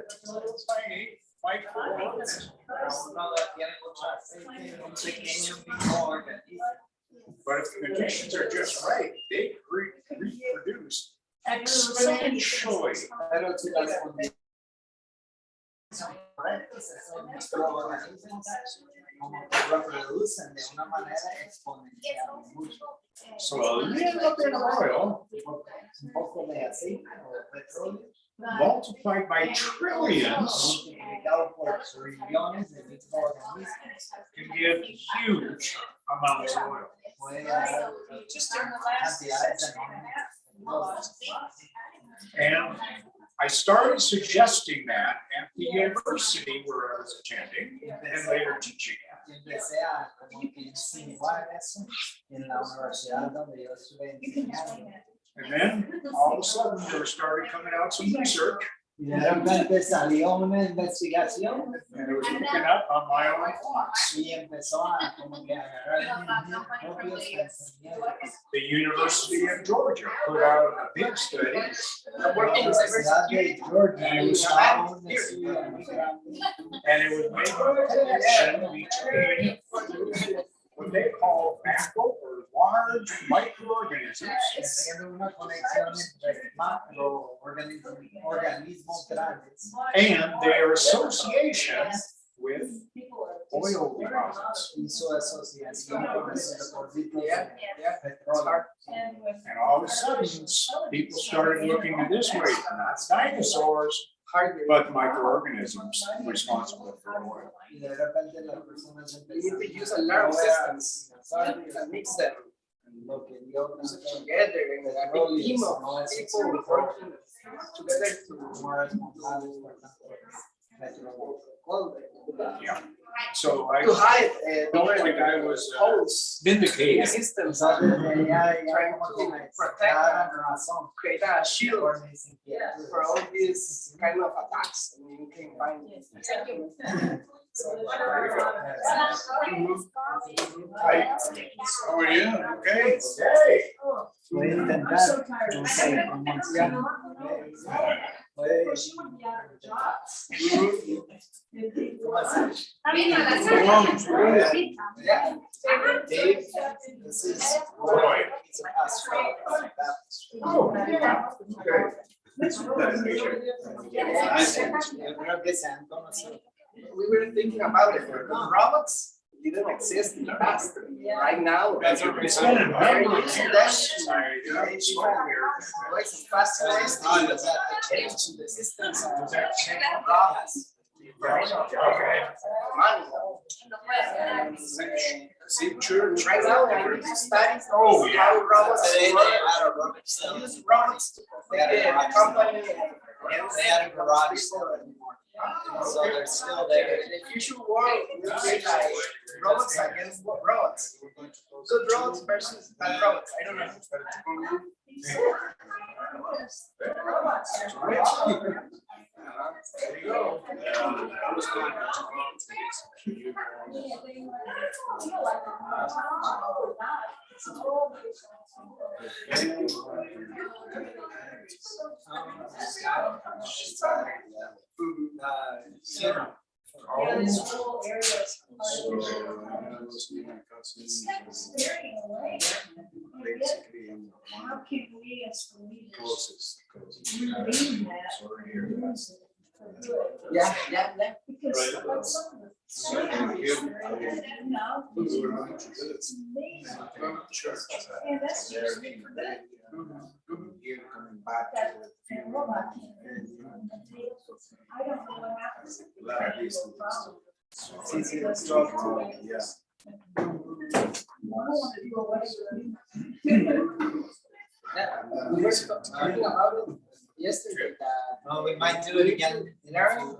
by microorganisms, Uno tiene mucho aceite en un pequeño microorganismo. but if the conditions are just right, they reproduce Exponentially. exponentially. Pero si las condiciones son correctas, esos microorganismos como que reproducen de una manera exponencial. Mucho. So a little bit of oil Un poco de aceite o de petróleo multiplied by trillions multiplicado por trillones de microorganismos can give huge amounts of oil. puede hacer Just in the last cantidades enormes. And I started suggesting that at the university where I was attending and later teaching at. Y empecé a como que insinuar eso en la universidad donde yo estuve enseñando. And then all of a sudden there started coming out some research Y de repente salió una investigación and it was looking up on my own thoughts. y empezó a como que agarrar mis propios pensamientos. The University of Georgia put out a big study La Universidad de Georgia hizo un estudio muy grande. and it was making a connection between what they call macro or large microorganisms Haciendo una conexión entre macroorganismos grandes and their association with oil deposits. y su asociación con esos depósitos de petróleo. And all of a sudden, people started looking at this way, not dinosaurs, but microorganisms responsible for oil. Y de repente las personas You need empezaron to use a nerve systems to mix them. Lo que Dios nos ha together and a big team of people working together to more responsables por tanto So I to hide felt like I was holes, vindicated. systems, Entonces, trying como to que protect cada and razón create a shield por mis inquietudes. for all these kind of attacks. And you can find Thank you. Hi. How are you? Okay. Voy a intentar, no sé, como yeah. Dave, this is Roy. He's a pastor of Baptist. Yo creo que se han conocido. We were thinking about it. Robots didn't exist in the past. Right now, That's a reason. we're using them it's fascinating that the change to the systems and robots. See, church. Right now, we're studying Oh, yeah. how robots They work. had a robots. Use robots to protect the company. They had a garage sale anymore. So they're still there. In the future world, we'll be like robots against robots. Good robots versus bad robots. I don't know. There you go. I was going How can we as believers lead that? Yeah. Because like some of the surgeries, you know, it's amazing. And that's usually for good. That and robot can't. I don't know what happens if we have a problem. Sí, sí, let's talk to I don't want to do away with it. We were talking about it yesterday that we might do it again. learning how